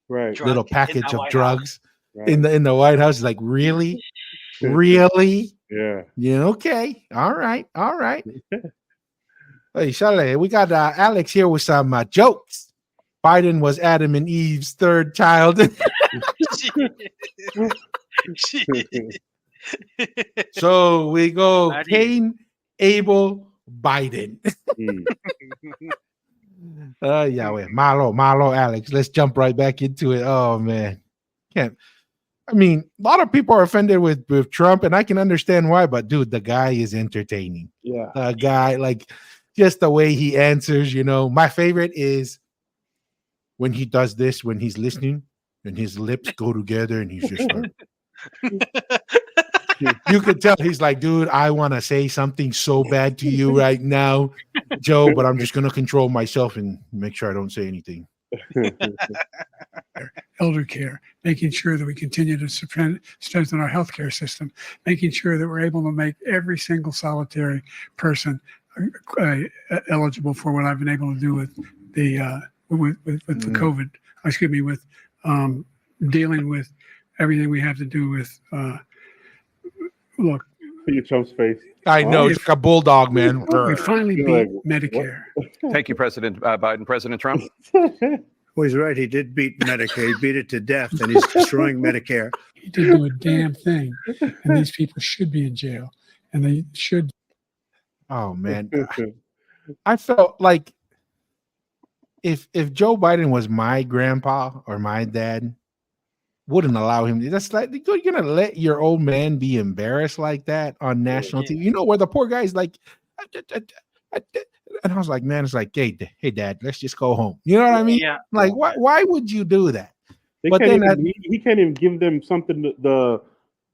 Right. little package of drugs Right. in the White House? Like, really? Really? Yeah. Yeah, okay. All right. Hey, Shale, we got Alex here with some jokes. Biden was Adam and Eve's third child. So we go Cain, Abel, Biden. Yeah, malo, Alex. Let's jump right back into it. Oh man, a lot of people are offended with Trump, and I can understand why. But dude, the guy is entertaining. Yeah. The guy, like, just the way he answers. You know, my favorite is when he does this when he's listening, and his lips go together, and he's just like. You could tell he's like, dude, I want to say something so bad to you right now, Joe, but I'm just going to control myself and make sure I don't say anything. Elder care, making sure that we continue to strengthen our healthcare system, making sure that we're able to make every single solitary person eligible for what I've been able to do with the the COVID. Excuse me, with dealing with everything we have to do with. Look, your Trump's face. I know, it's like a bulldog, man. We finally beat Medicare. Thank you, President Biden. President Trump. Well, he's right. He did beat Medicare. He beat it to death, and he's destroying Medicare. He didn't do a damn thing, and these people should be in jail, and they should. Oh man, I felt like if Joe Biden was my grandpa or my dad, wouldn't allow him. That's like, you're gonna let your old man be embarrassed like that on national TV. You know, where the poor guy's like, and I was like, man, it's like, hey, dad, let's just go home. You know what I mean? Yeah. Like, why would you do that? He can't even give them something the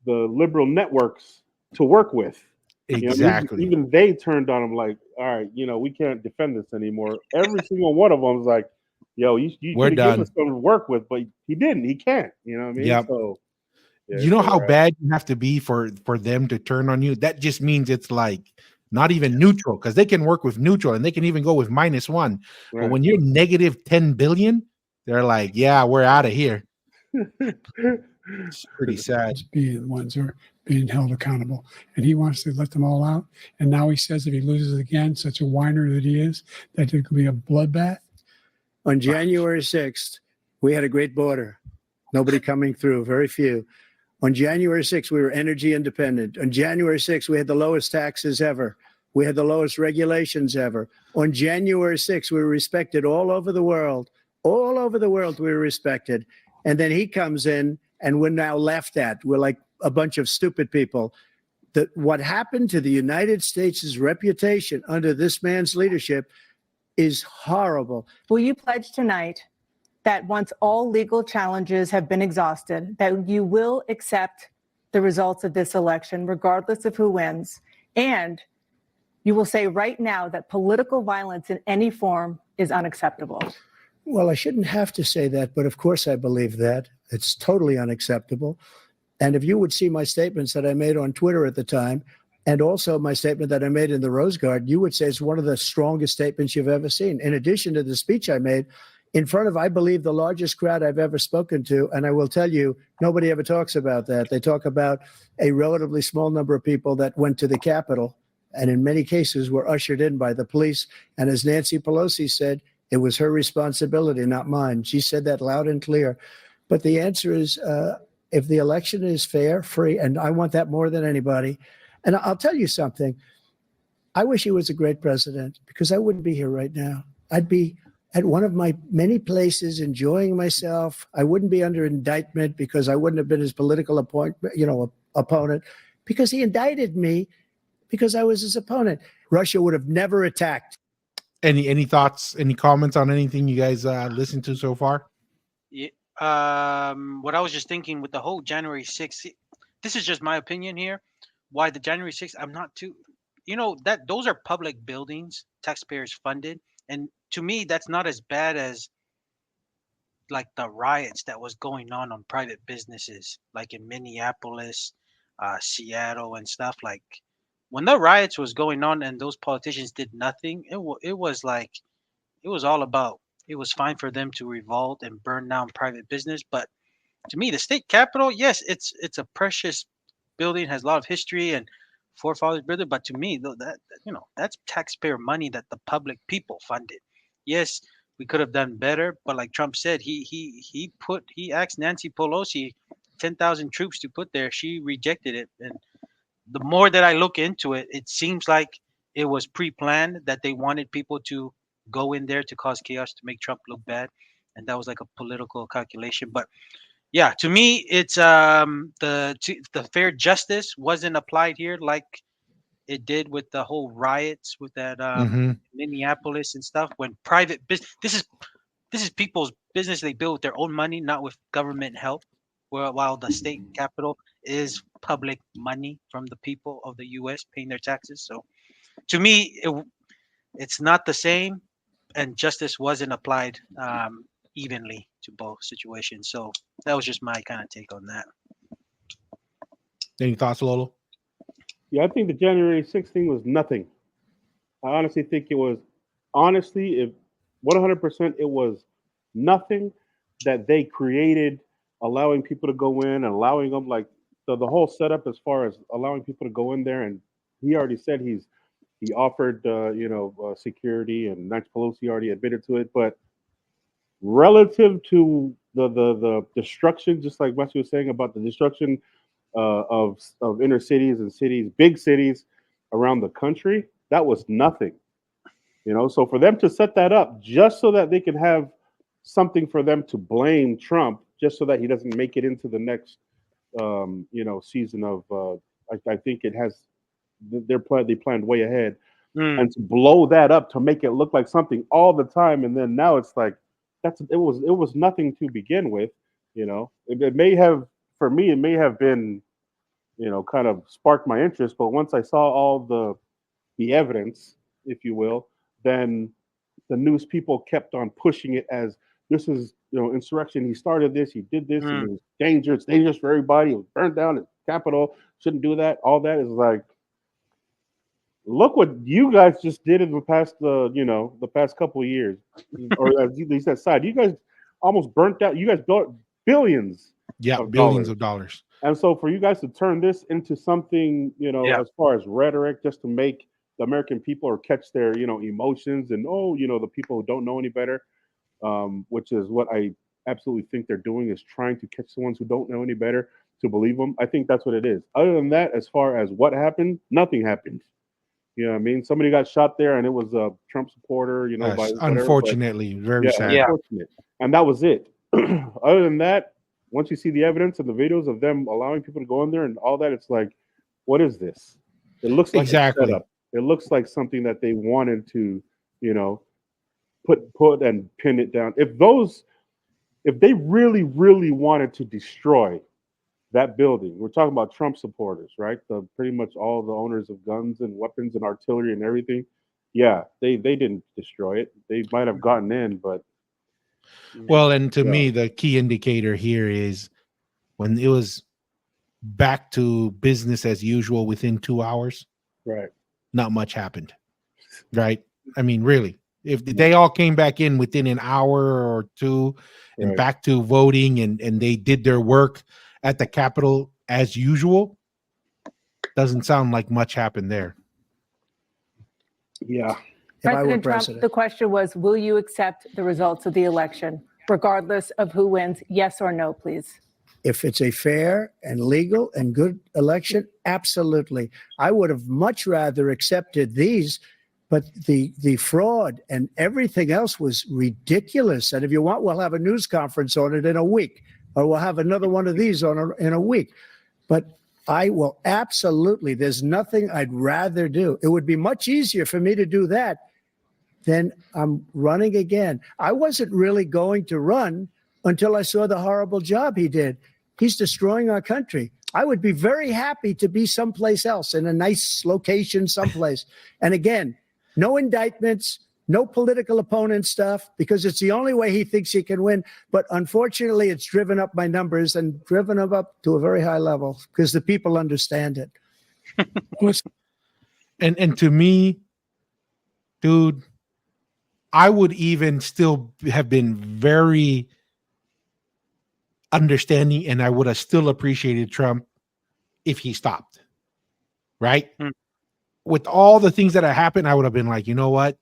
liberal networks to work with. Exactly. You know, even they turned on him like, all right, we can't defend this anymore. Every single one of them was like, yo, you we're done. Give us something to work with, but he didn't. He can't. You know what I mean? Yep. So, yeah, you know how bad you have to be for them to turn on you? That just means it's like not even neutral, because they can work with neutral and they can even go with -1. Right. But when you're negative 10 billion, they're like, yeah, we're out of here. It's pretty sad. Be the ones who are being held accountable, and he wants to let them all out. And now he says if he loses again, such a whiner that he is, that there could be a bloodbath. On January 6th, we had a great border. Nobody coming through, very few. On January 6th, we were energy independent. On January 6th, we had the lowest taxes ever. We had the lowest regulations ever. On January 6th, we were respected all over the world. All over the world, we were respected. And then he comes in, and we're now laughed at. We're like a bunch of stupid people. What happened to the United States' reputation under this man's leadership is horrible. Will you pledge tonight that once all legal challenges have been exhausted, that you will accept the results of this election, regardless of who wins, and you will say right now that political violence in any form is unacceptable? Well, I shouldn't have to say that, but of course I believe that. It's totally unacceptable. And if you would see my statements that I made on Twitter at the time, and also my statement that I made in the Rose Garden, you would say it's one of the strongest statements you've ever seen. In addition to the speech I made in front of, I believe, the largest crowd I've ever spoken to. And I will tell you, nobody ever talks about that. They talk about a relatively small number of people that went to the Capitol, and in many cases were ushered in by the police. And as Nancy Pelosi said, it was her responsibility, not mine. She said that loud and clear. But the answer is, if the election is fair, free, and I want that more than anybody. And I'll tell you something. I wish he was a great president, because I wouldn't be here right now. I'd be at one of my many places enjoying myself. I wouldn't be under indictment because I wouldn't have been his political opponent, because he indicted me because I was his opponent. Russia would have never attacked. Any thoughts, any comments on anything you guys listened to so far? Yeah, what I was just thinking with the whole January 6th, this is just my opinion here. Why the January 6th, I'm not too, that those are public buildings, taxpayers funded. And to me, that's not as bad as like the riots that was going on private businesses, like in Minneapolis, Seattle and stuff. Like when the riots was going on and those politicians did nothing, it was like, it was all about, it was fine for them to revolt and burn down private business. But to me, the state capitol, yes, it's a precious building, has a lot of history and forefathers building. But to me, though, that's taxpayer money that the public people funded. Yes, we could have done better, but like Trump said, he asked Nancy Pelosi 10,000 troops to put there. She rejected it, and the more that I look into it, it seems like it was pre-planned, that they wanted people to go in there to cause chaos to make Trump look bad, and that was like a political calculation. But yeah, to me, it's the fair justice wasn't applied here like it did with the whole riots with that Minneapolis and stuff. When private business, this is people's business, they build with their own money, not with government help. While the state capital is public money from the people of the U.S. paying their taxes. So to me, it's not the same, and justice wasn't applied evenly to both situations. So that was just my kind of take on that. Any thoughts, Lolo? Yeah, I think the January 6th thing was nothing. I honestly think it was, if 100% it was nothing that they created, allowing people to go in and allowing them, like the whole setup as far as allowing people to go in there. And he already said he offered, security, and Nancy Pelosi already admitted to it. But relative to the destruction, just like Wesley was saying about the destruction of inner cities and cities, big cities around the country, that was nothing. So for them to set that up just so that they can have something for them to blame Trump, just so that he doesn't make it into the next, season of, I think it has, they planned way ahead, and to blow that up to make it look like something all the time, and then now it's like it was nothing to begin with. It may have, for me, it may have been, kind of sparked my interest, but once I saw all the evidence, if you will, then the news people kept on pushing it as this is, insurrection. He started this, he did this, and it was dangerous. It's dangerous for everybody. It was burned down at Capitol. Shouldn't do that. All that is like, look what you guys just did in the past, the past couple of years, or at least that side. You guys almost burnt out. You guys built billions. Yeah, of billions of dollars. And so for you guys to turn this into something, as far as rhetoric, just to make the American people or catch their, emotions, and the people who don't know any better, which is what I absolutely think they're doing, is trying to catch the ones who don't know any better to believe them. I think that's what it is. Other than that, as far as what happened, nothing happened. You know what I mean? Somebody got shot there, and it was a Trump supporter, Yes, by unfortunately, very sad. Yeah. unfortunate. And that was it. Other than that, once you see the evidence and the videos of them allowing people to go in there and all that, it's like, what is this? It looks like Exactly. a setup. It looks like something that they wanted to, put and pin it down. If they really, really wanted to destroy that building, we're talking about Trump supporters, right? Pretty much all the owners of guns and weapons and artillery and everything. Yeah, they didn't destroy it. They might have gotten in, but Well, and to me, the key indicator here is when it was back to business as usual within 2 hours, right. not much happened. Right? I mean, really. If they all came back in within an hour or two and Right. back to voting, and they did their work at the Capitol as usual, doesn't sound like much happened there. Yeah. If I were President Trump, president. the question was, will you accept the results of the election? regardless of who wins? Yes or no, please. If it's a fair and legal and good election, absolutely. I would have much rather accepted these, but the fraud and everything else was ridiculous. And if you want, we'll have a news conference on it in a week, or we'll have another one of these in a week. But I will absolutely, there's nothing I'd rather do. It would be much easier for me to do that than I'm running again. I wasn't really going to run until I saw the horrible job he did. He's destroying our country. I would be very happy to be someplace else, in a nice location someplace. And again, no indictments, no political opponent stuff, because it's the only way he thinks he can win. But unfortunately, it's driven up my numbers and driven them up to a very high level because the people understand it. And to me, dude, I would even still have been very understanding, and I would have still appreciated Trump if he stopped, right? With all the things that have happened, I would have been like, you know what?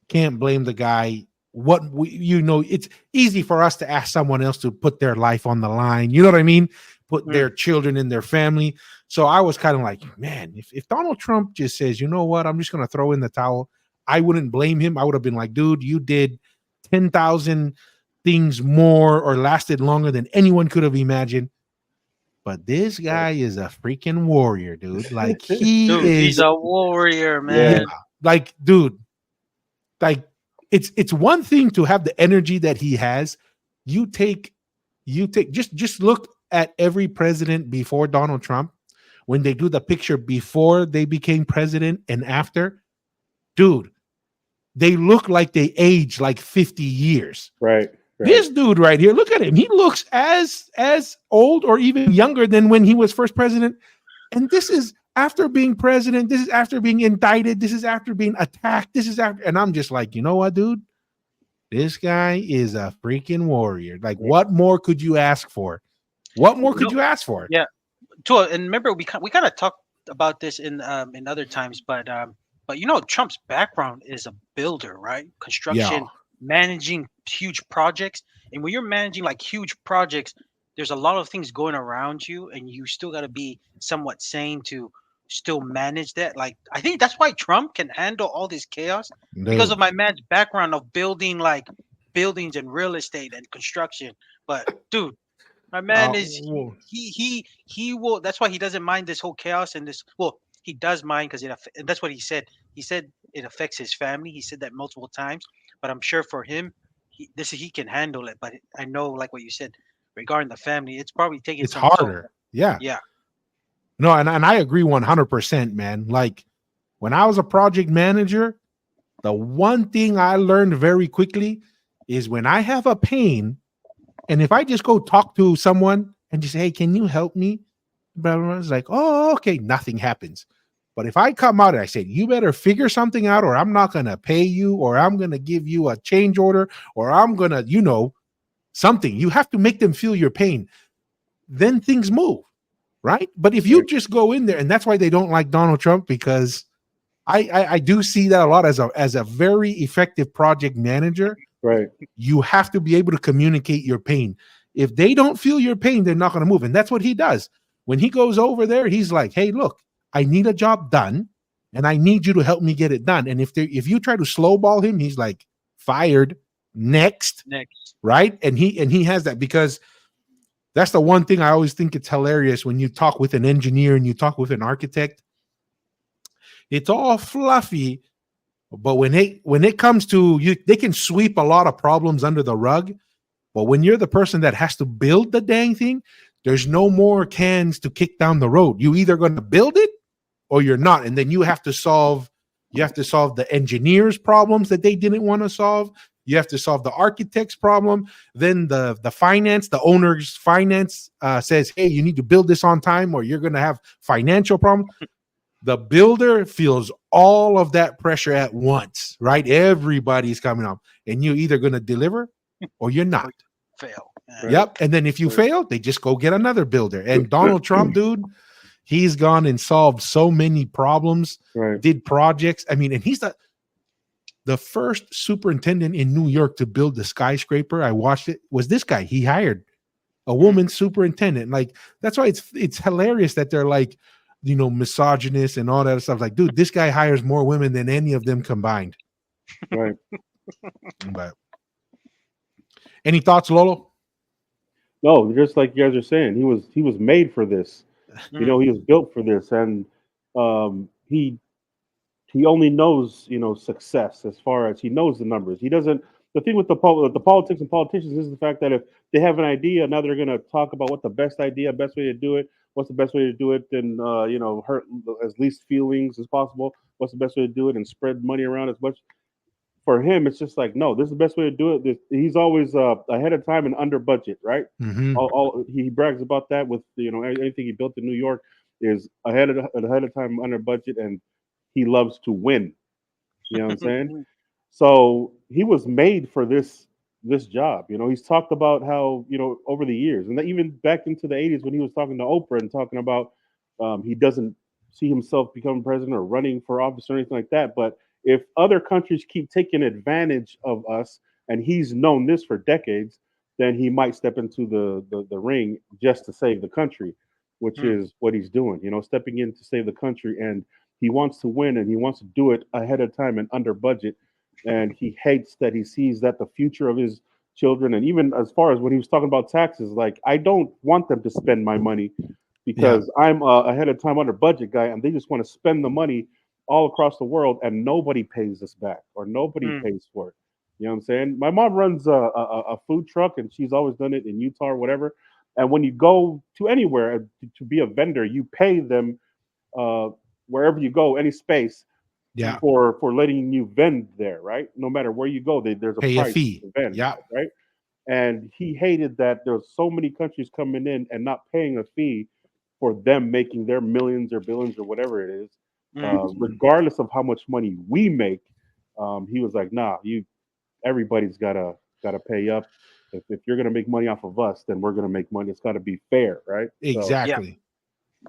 Can't blame the guy. It's easy for us to ask someone else to put their life on the line. You know what I mean? Put their children in their family. So I was kind of like, man, if Donald Trump just says, you know what, I'm just going to throw in the towel, I wouldn't blame him. I would have been like, dude, you did 10,000 things more or lasted longer than anyone could have imagined. But this guy is a freaking warrior, dude. Like he's a warrior, man. Yeah. Like, dude, like it's one thing to have the energy that he has. You take just look at every president before Donald Trump, when they do the picture before they became president and after, dude, they look like they aged like 50 years. Right. This dude right here, look at him. He looks as old or even younger than when he was first president. And this is after being president. This is after being indicted. This is after being attacked. This is after, and I'm just like, you know what, dude? This guy is a freaking warrior. Like, what more could you ask for? What more could you ask for? Yeah. And remember, we kind of talked about this in other times, but you know, Trump's background is a builder, right? Construction, managing huge projects. And when you're managing like huge projects, there's a lot of things going around you, and you still got to be somewhat sane to still manage that. Like, I think that's why Trump can handle all this chaos, because of my man's background of building like buildings and real estate and construction. But dude, my man he will. That's why he doesn't mind this whole chaos and this. Well, he does mind because and that's what he said. He said it affects his family. He said that multiple times. But I'm sure for him, he can handle it. But I know, like what you said regarding the family, it's probably taking. It's harder. Yeah. No, and I agree 100%, man. Like, when I was a project manager, the one thing I learned very quickly is when I have a pain, and if I just go talk to someone and just say, hey, can you help me? Blah, blah, blah, it's like, oh, okay, nothing happens. But if I come out and I say, you better figure something out, or I'm not going to pay you, or I'm going to give you a change order, or I'm going to, something, you have to make them feel your pain. Then things move, right? But if you just go in there, and that's why they don't like Donald Trump, because I do see that a lot as a very effective project manager. Right. You have to be able to communicate your pain. If they don't feel your pain, they're not going to move. And that's what he does. When he goes over there, he's like, hey, look, I need a job done, and I need you to help me get it done. And if you try to slowball him, he's like, fired. Next, right? And he has that, because that's the one thing I always think it's hilarious when you talk with an engineer and you talk with an architect. It's all fluffy, but when it comes to you, they can sweep a lot of problems under the rug. But when you're the person that has to build the dang thing, there's no more cans to kick down the road. You either going to build it or you're not. And then you have to solve the engineer's problems that they didn't want to solve. You have to solve the architect's problem. Then the owner's finance says, hey, you need to build this on time or you're going to have financial problems. The builder feels all of that pressure at once, right? Everybody's coming up, and you're either going to deliver or you're not. Fail. Yep. And then if you fail, they just go get another builder. And Donald Trump, dude, he's gone and solved so many problems, did projects. I mean, and he's the The first superintendent in New York to build the skyscraper, I watched it, was this guy. He hired a woman superintendent. Like, that's why it's hilarious that they're like, you know, misogynist and all that stuff. Like, dude, this guy hires more women than any of them combined. Right. But any thoughts, Lolo? No, just like you guys are saying, he was made for this. You know, he was built for this, and he only knows, you know, success as far as he knows the numbers. He doesn't. The thing with the politics and politicians is the fact that if they have an idea, now they're going to talk about what the best idea, best way to do it. What's the best way to do it? And you know, hurt as least feelings as possible. What's the best way to do it? And spread money around as much. For him, it's just like, no, this is the best way to do it. He's always ahead of time and under budget, right? Mm-hmm. He brags about that with, you know, anything he built in New York is ahead of time, under budget, and he loves to win. You know what I'm saying? So he was made for this job. You know, he's talked about how, you know, over the years, and even back into the 80s when he was talking to Oprah and talking about he doesn't see himself becoming president or running for office or anything like that. But if other countries keep taking advantage of us, and he's known this for decades, then he might step into the ring just to save the country, which is what he's doing. You know, stepping in to save the country, and he wants to win, and he wants to do it ahead of time and under budget. And he hates that he sees that the future of his children, and even as far as when he was talking about taxes, like, I don't want them to spend my money because I'm ahead of time under budget guy, and they just want to spend the money all across the world, and nobody pays us back or nobody pays for it. You know what I'm saying? My mom runs a food truck, and she's always done it in Utah or whatever. And when you go to anywhere to be a vendor, you pay them wherever you go, any space, for letting you vend there, right? No matter where you go, there's a price fee to vend, right? And he hated that there was so many countries coming in and not paying a fee for them making their millions or billions or whatever it is, regardless of how much money we make. He was like, nah, everybody's gotta pay up. If you're gonna make money off of us, then we're gonna make money. It's got to be fair, right? Exactly.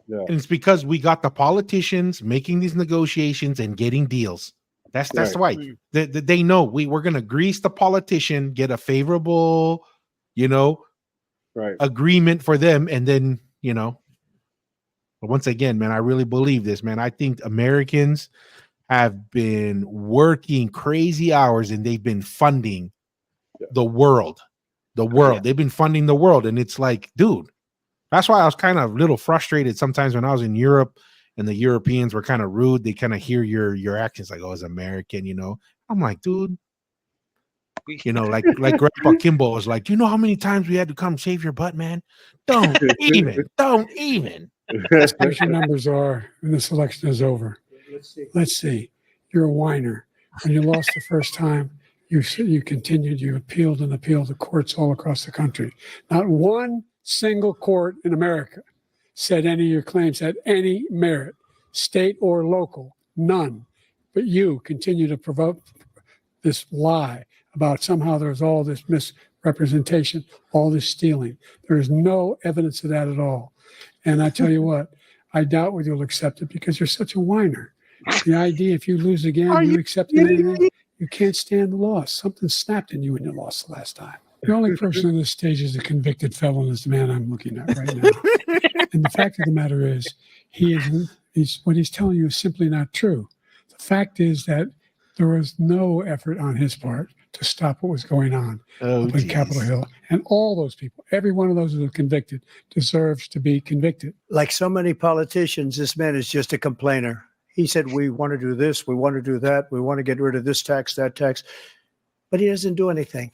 So, And it's because we got the politicians making these negotiations and getting deals. That's why they know we're gonna grease the politician, get a favorable, you know, agreement for them, and then, you know. But once again, man, I really believe this, man. I think Americans have been working crazy hours, and they've been funding the world. They've been funding the world. And it's like, dude, that's why I was kind of a little frustrated sometimes when I was in Europe and the Europeans were kind of rude. They kind of hear your accents like, oh, it's American, you know. I'm like, dude, you know, like Grandpa Kimball was like, you know how many times we had to come shave your butt, man? Don't even. As your numbers are when this election is over. Let's see. You're a whiner. When you lost the first time, you continued, you appealed and appealed to courts all across the country. Not one single court in America said any of your claims had any merit, state or local, none. But you continue to provoke this lie about somehow there's all this misrepresentation, all this stealing. There is no evidence of that at all. And I tell you what, I doubt whether you'll accept it because you're such a whiner. The idea, if you lose again, you accept anything, you can't stand the loss. Something snapped in you when you lost the last time. The only person on this stage is a convicted felon is the man I'm looking at right now. And the fact of the matter is, what he's telling you is simply not true. The fact is that there was no effort on his part to stop what was going on up in Capitol Hill. And all those people, every one of those who are convicted, deserves to be convicted. Like so many politicians, this man is just a complainer. He said, we want to do this, we want to do that, we want to get rid of this tax, that tax. But he doesn't do anything.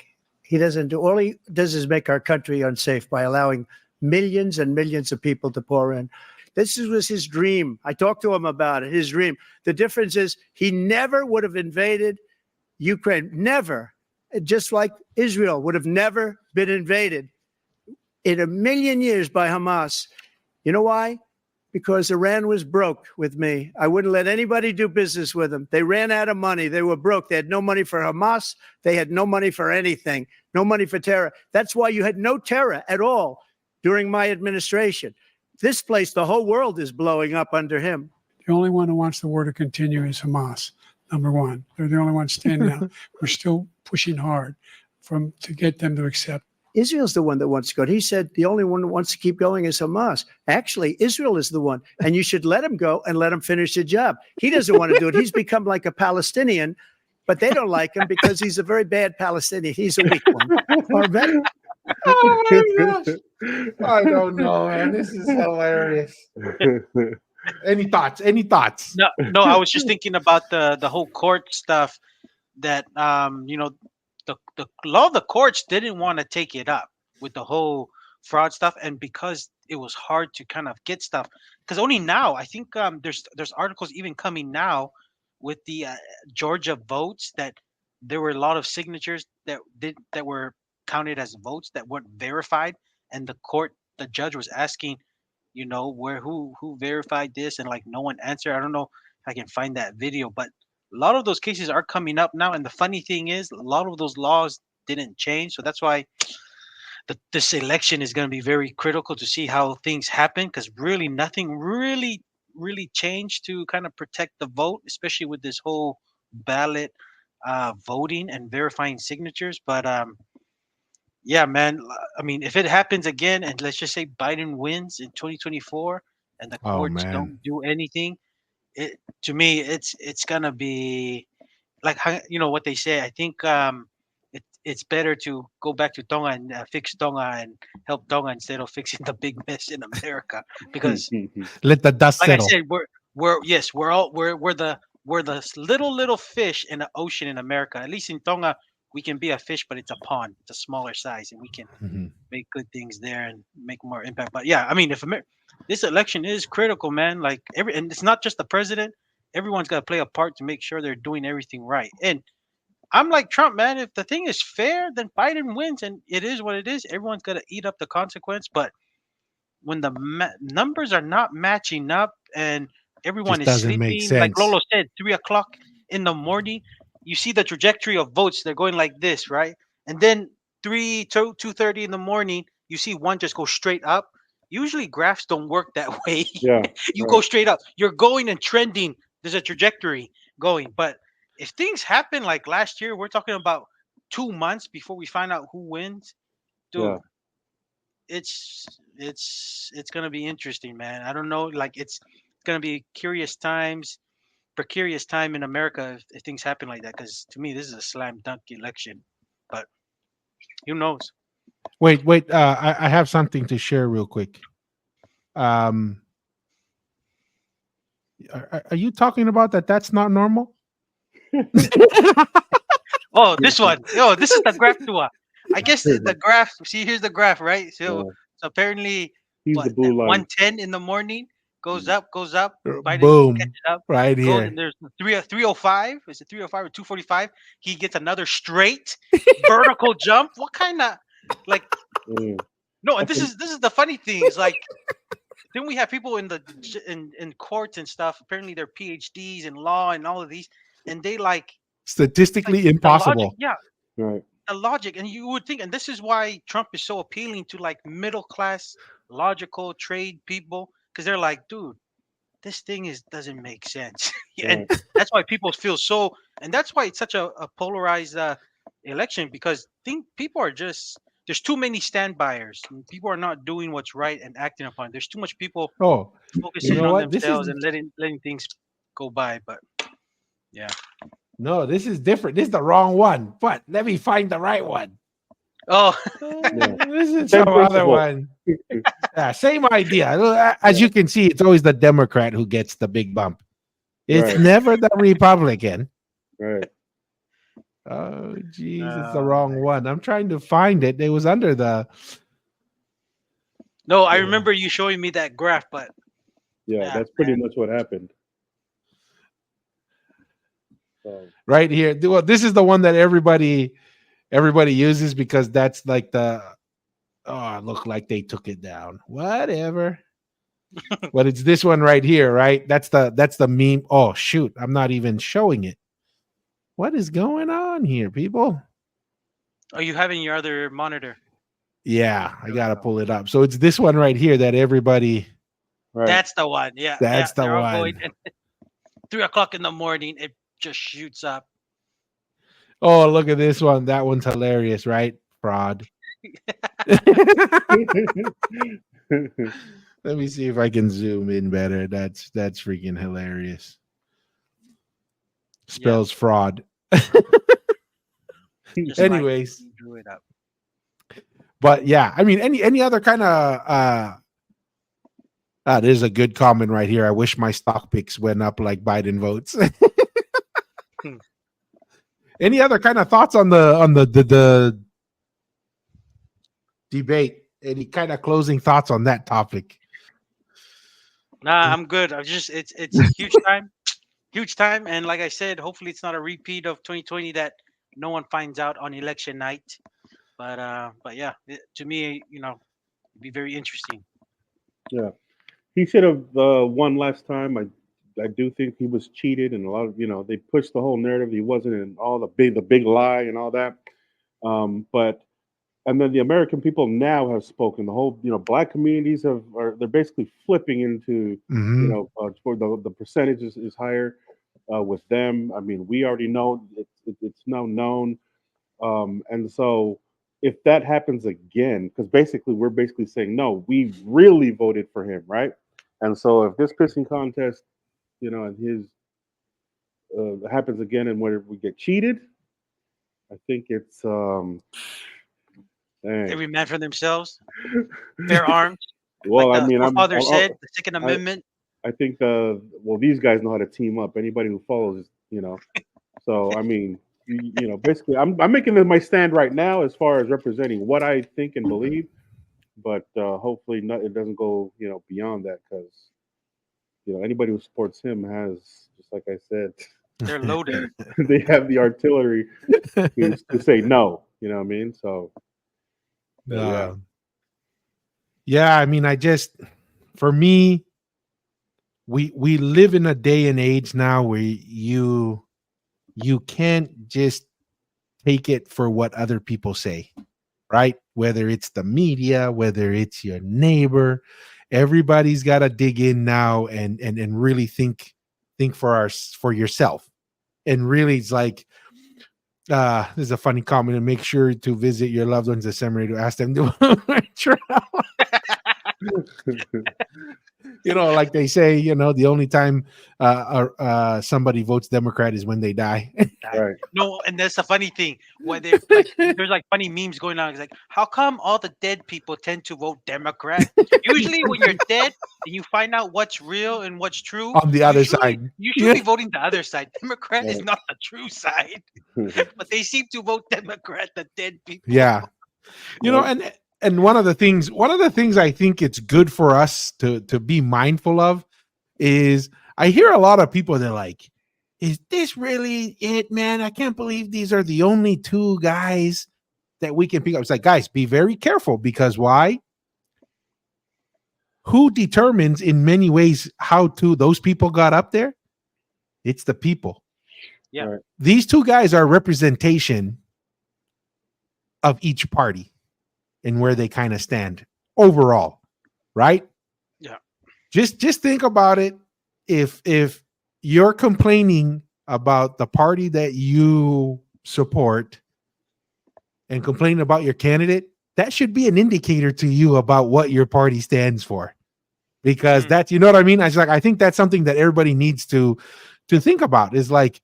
All he does is make our country unsafe by allowing millions and millions of people to pour in. This was his dream. I talked to him about it, his dream. The difference is he never would have invaded Ukraine, never. Just like Israel would have never been invaded in a million years by Hamas. You know why? Because Iran was broke with me. I wouldn't let anybody do business with them. They ran out of money. They were broke. They had no money for Hamas. They had no money for anything, no money for terror. That's why you had no terror at all during my administration. This place, the whole world is blowing up under him. The only one who wants the war to continue is Hamas. Number one, they're the only ones standing out. We're still pushing hard to get them to accept. Israel's the one that wants to go. He said the only one that wants to keep going is Hamas. Actually, Israel is the one, and you should let him go and let him finish the job. He doesn't want to do it. He's become like a Palestinian, but they don't like him because he's a very bad Palestinian. He's a weak one. Or better. Oh my gosh. I don't know, man. This is hilarious. Any thoughts? Any thoughts? No, I was just thinking about the whole court stuff that the law of the courts didn't want to take it up with the whole fraud stuff, and because it was hard to kind of get stuff, because only now I think there's articles even coming now with the Georgia votes that there were a lot of signatures that were counted as votes that weren't verified, and the judge was asking, who verified this, and like no one answered. I don't know if I can find that video, but a lot of those cases are coming up now, and the funny thing is a lot of those laws didn't change, so that's why this election is going to be very critical to see how things happen, because really nothing really changed to kind of protect the vote, especially with this whole ballot voting and verifying signatures. But yeah, man, I mean, if it happens again, and let's just say Biden wins in 2024 and the courts don't do anything, to me it's gonna be like what they say. I think it's better to go back to Tonga and fix Tonga and help Tonga instead of fixing the big mess in America, because let the dust like settle. I said, we're the little fish in the ocean in America. At least in Tonga we can be a fish, but it's a pond, it's a smaller size, and we can make good things there and make more impact. But yeah, I mean, if this election is critical, man, like and it's not just the president, everyone's got to play a part to make sure they're doing everything right. And I'm like Trump, man, if the thing is fair, then Biden wins, and it is what it is. Everyone's got to eat up the consequence. But when the numbers are not matching up and everyone Just is doesn't make sleeping, like sense. Lolo said, 3 o'clock in the morning, you see the trajectory of votes. They're going like this, right? And then 2:30 in the morning, you see one just go straight up. Usually graphs don't work that way. Yeah, You go straight up. You're going and trending. There's a trajectory going. But if things happen like last year, we're talking about 2 months before we find out who wins. Dude, it's gonna be interesting, man. I don't know. Like it's gonna be precarious time in America if things happen like that. Because to me, this is a slam dunk election. But who knows? Wait. I have something to share real quick. Are you talking about that? That's not normal. Oh, this one. Oh, this is the graph to I guess the graph. See, here's the graph, right? So apparently, he's the blue line. 110 in the morning goes up. Biden Boom. catches up. Right Goes, here. and there's 305. Is it 305 or 245? He gets another straight vertical jump. What kind of like? No, and this is the funny thing. Is like then we have people in courts and stuff. Apparently, they're PhDs in law and all of these, and they like Statistically impossible. Right. The logic, and you would think, and this is why Trump is so appealing to like middle class, logical trade people, because they're like, dude, this thing doesn't make sense. And that's why people feel so, and that's why it's such a polarized election, because people are just, there's too many stand-byers. People are not doing what's right and acting upon it. There's too much people focusing on themselves and letting things go by. But yeah. No, this is different. This is the wrong one. But let me find the right one. Oh, this is Same some other principle. one. Yeah, same idea. As you can see, it's always the Democrat who gets the big bump. It's never the Republican. Right. Oh, geez, it's the wrong one. I'm trying to find it. It was under the. No, I remember you showing me that graph, but That's pretty much what happened. Right here. Well, this is the one that everybody uses because that's like the. Oh, it looked like they took it down. Whatever. But it's this one right here, right? That's the meme. Oh shoot, I'm not even showing it. What is going on here, people? are you having your other monitor? Yeah, I gotta pull it up. So it's this one right here that everybody. Right. That's the one. Yeah, That's the they're all one. going 3 o'clock in the morning. just shoots up. Oh, look at this one. That one's hilarious, right? Fraud. Let me see if I can zoom in better. That's freaking hilarious. Spells fraud. Just Anyways, like drew it up. but yeah, I mean, any other kind of there's a good comment right here. I wish my stock picks went up like Biden votes. Any other kind of thoughts on the debate? Any kind of closing thoughts on that topic? Nah, I'm good. It's huge time, and like I said, hopefully it's not a repeat of 2020 that no one finds out on election night. But yeah, to me, it'd be very interesting. Yeah, he should have won last time. I do think he was cheated, and a lot of they pushed the whole narrative. He wasn't in all the big lie and all that. But and then the American people now have spoken. The whole black communities they're basically flipping into Mhm. for the percentage is higher with them. I mean, we already know it's now known. And so if that happens again, because basically we're basically saying no, we really voted for him, right? And so if this pissing contest, and his happens again, and where we get cheated, I think it's dang. Every man for themselves, fair arms, like Well, I the mean, forefather said, the Second I Amendment. I think these guys know how to team up. Anybody who follows, So I mean, basically, I'm making my stand right now as far as representing what I think and believe, but hopefully it doesn't go beyond that, because anybody who supports him has, just like I said, They're loaded. they have the artillery to say no. You know what I mean? So yeah. Yeah, I mean, for me, we live in a day and age now where you can't just take it for what other people say, right? Whether it's the media, whether it's your neighbor, everybody's got to dig in now and really think for yourself. And really, it's like, this is a funny comment. And make sure to visit your loved ones this cemetery to ask them to travel. Like they say, the only time somebody votes Democrat is when they die. Right. No, and that's the funny thing. Whether like there's like funny memes going on. It's like, how come all the dead people tend to vote Democrat? Usually, when you're dead and you find out what's real and what's true, On the other side. you should be voting the other side. Democrat is Right. not the true side, but they seem to vote Democrat. The dead people. Yeah. And one of the things I think it's good for us to be mindful of is I hear a lot of people, they're like, is this really it, man? I can't believe these are the only two guys that we can pick up. It's like, guys, be very careful, because why? Who determines in many ways how those people got up there? It's the people. Yeah. Right. These two guys are representation of each party and where they kind of stand overall, right? Yeah. Just think about it. If you're complaining about the party that you support and complaining about your candidate, that should be an indicator to you about what your party stands for. Because that's, you know what I mean? I think that's something that everybody needs to think about, is like,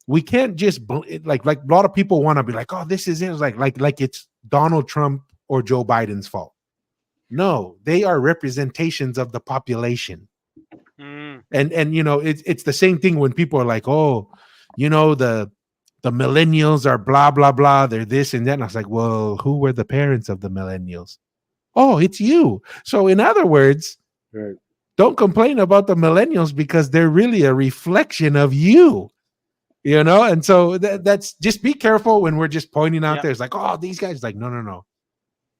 we can't just like a lot of people want to be like, oh, this is it. It's like it's Donald Trump or Joe Biden's fault. No, they are representations of the population. And it's the same thing when people are like, oh, the millennials are blah blah blah, they're this and that. And I was like, well, who were the parents of the millennials? Oh, it's you. So in other words, Right. don't complain about the millennials, because they're really a reflection of you. And so that's, just be careful when we're just pointing out there. It's like, oh, these guys, like, no.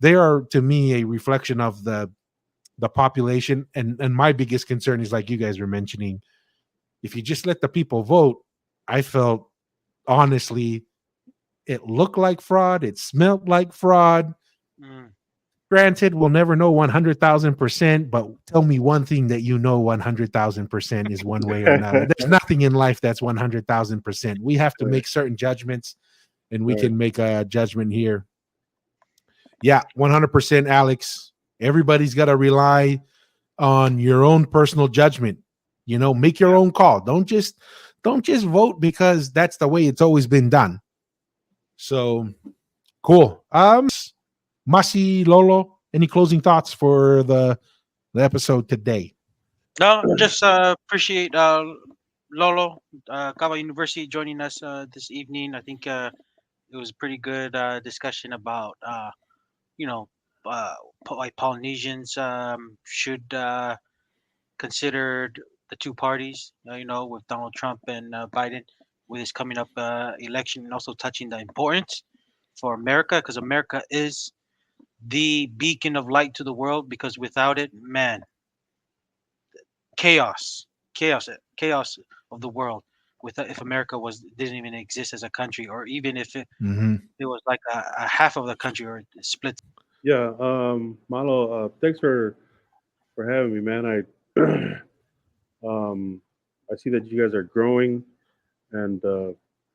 They are, to me, a reflection of the population. And my biggest concern is, like you guys were mentioning, if you just let the people vote, I felt, honestly, it looked like fraud. It smelled like fraud. Granted, we'll never know 100,000%, but tell me one thing that you know 100,000% is one way or another. There's nothing in life that's 100,000%. We have to make certain judgments, and we can make a judgment here. Yeah, 100%, Alex. Everybody's got to rely on your own personal judgment. You know, make your own call. Don't just vote because that's the way it's always been done. So cool. Masi, Lolo, any closing thoughts for the episode today? No, just appreciate Lolo, Kawa University, joining us this evening. I think it was a pretty good discussion about, you know, why Polynesians should consider the two parties, you know, with Donald Trump and Biden, with his coming up election, and also touching the importance for America, because America is the beacon of light to the world, because without it, man, chaos of the world. If America didn't even exist as a country, or even if it was like a half of the country, or split. Yeah, Malo, thanks for having me, man. I see that you guys are growing and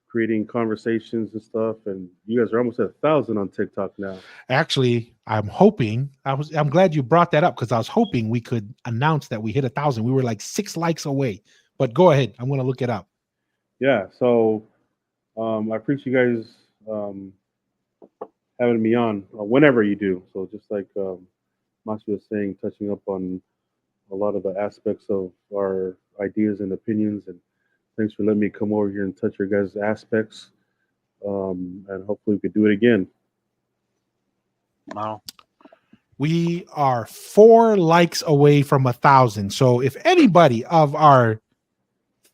creating conversations and stuff, and you guys are almost at 1,000 on TikTok now. Actually, I'm glad you brought that up, because I was hoping we could announce that we hit 1,000. We were like 6 likes away, but go ahead. I'm going to look it up. Yeah. So I appreciate you guys having me on whenever you do. So just like Masi was saying, touching up on a lot of the aspects of our ideas and opinions, and thanks for letting me come over here and touch your guys' aspects. And hopefully we could do it again. Wow. We are 4 likes away from 1,000. So if anybody of our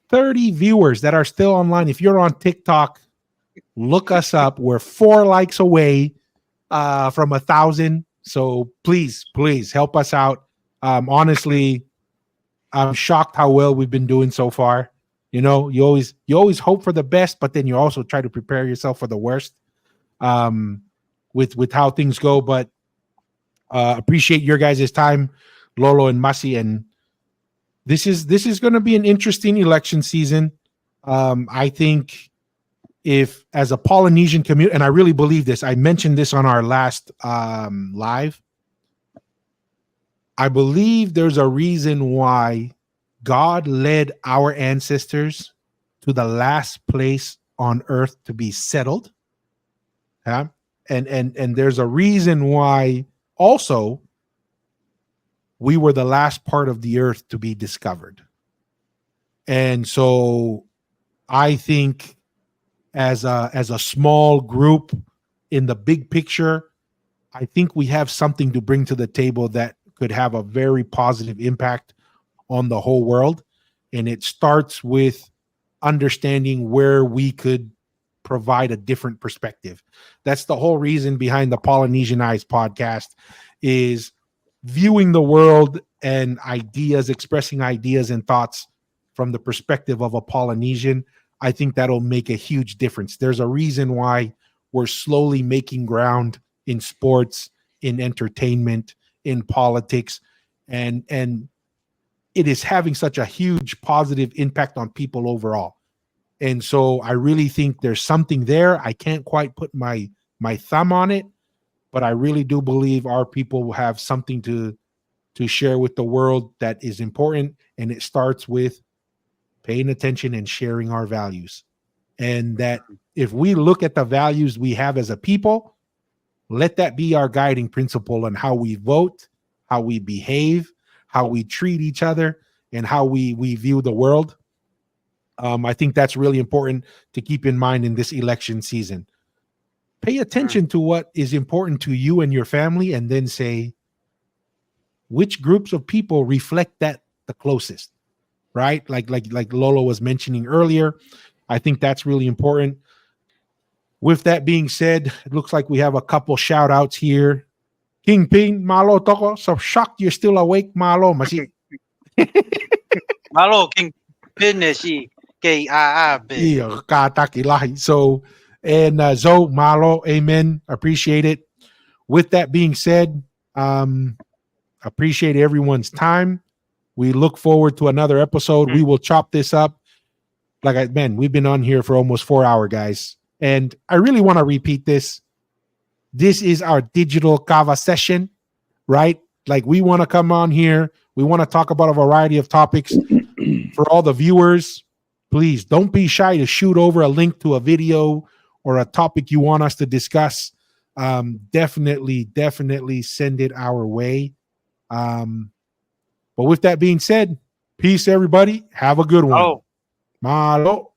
30 viewers that are still online, if you're on TikTok, look us up. We're 4 likes away from 1,000. So please help us out. Honestly, I'm shocked how well we've been doing so far. You know, you always hope for the best, but then you also try to prepare yourself for the worst with how things go. But appreciate your guys' time, Lolo and Masi, and this is going to be an interesting election season. I think if, as a Polynesian community, and I really believe this, I mentioned this on our last live, I believe there's a reason why God led our ancestors to the last place on earth to be settled. Yeah? And there's a reason why also we were the last part of the earth to be discovered. And so I think as a small group in the big picture, I think we have something to bring to the table that could have a very positive impact on the whole world. And it starts with understanding where we could provide a different perspective. That's the whole reason behind the Polynesianized podcast, is viewing the world and ideas, expressing ideas and thoughts from the perspective of a Polynesian. I think that'll make a huge difference. There's a reason why we're slowly making ground in sports, in entertainment, in politics, and it is having such a huge positive impact on people overall. And so I really think there's something there. I can't quite put my thumb on it, but I really do believe our people will have something to share with the world that is important. And it starts with paying attention and sharing our values. And that if we look at the values we have as a people, let that be our guiding principle on how we vote, how we behave, how we treat each other, and how we view the world. I think that's really important to keep in mind in this election season. Pay attention to what is important to you and your family, and then say, which groups of people reflect that the closest, right? Like Lolo was mentioning earlier. I think that's really important. With that being said, it looks like we have a couple shout outs here. Kingpin, Malo Toko. So shocked you're still awake, Malo. Masi. Malo King Pinesi kay Aabe. So, and Zoe, Malo, amen. Appreciate it. With that being said, Appreciate everyone's time. We look forward to another episode. We will chop this up. We've been on here for almost 4 hours, guys. And I really want to repeat this. This is our digital kava session, right? Like, we want to come on here. We want to talk about a variety of topics. For all the viewers, please don't be shy to shoot over a link to a video or a topic you want us to discuss. Definitely send it our way. But with that being said, peace, everybody. Have a good one. Oh. Malo.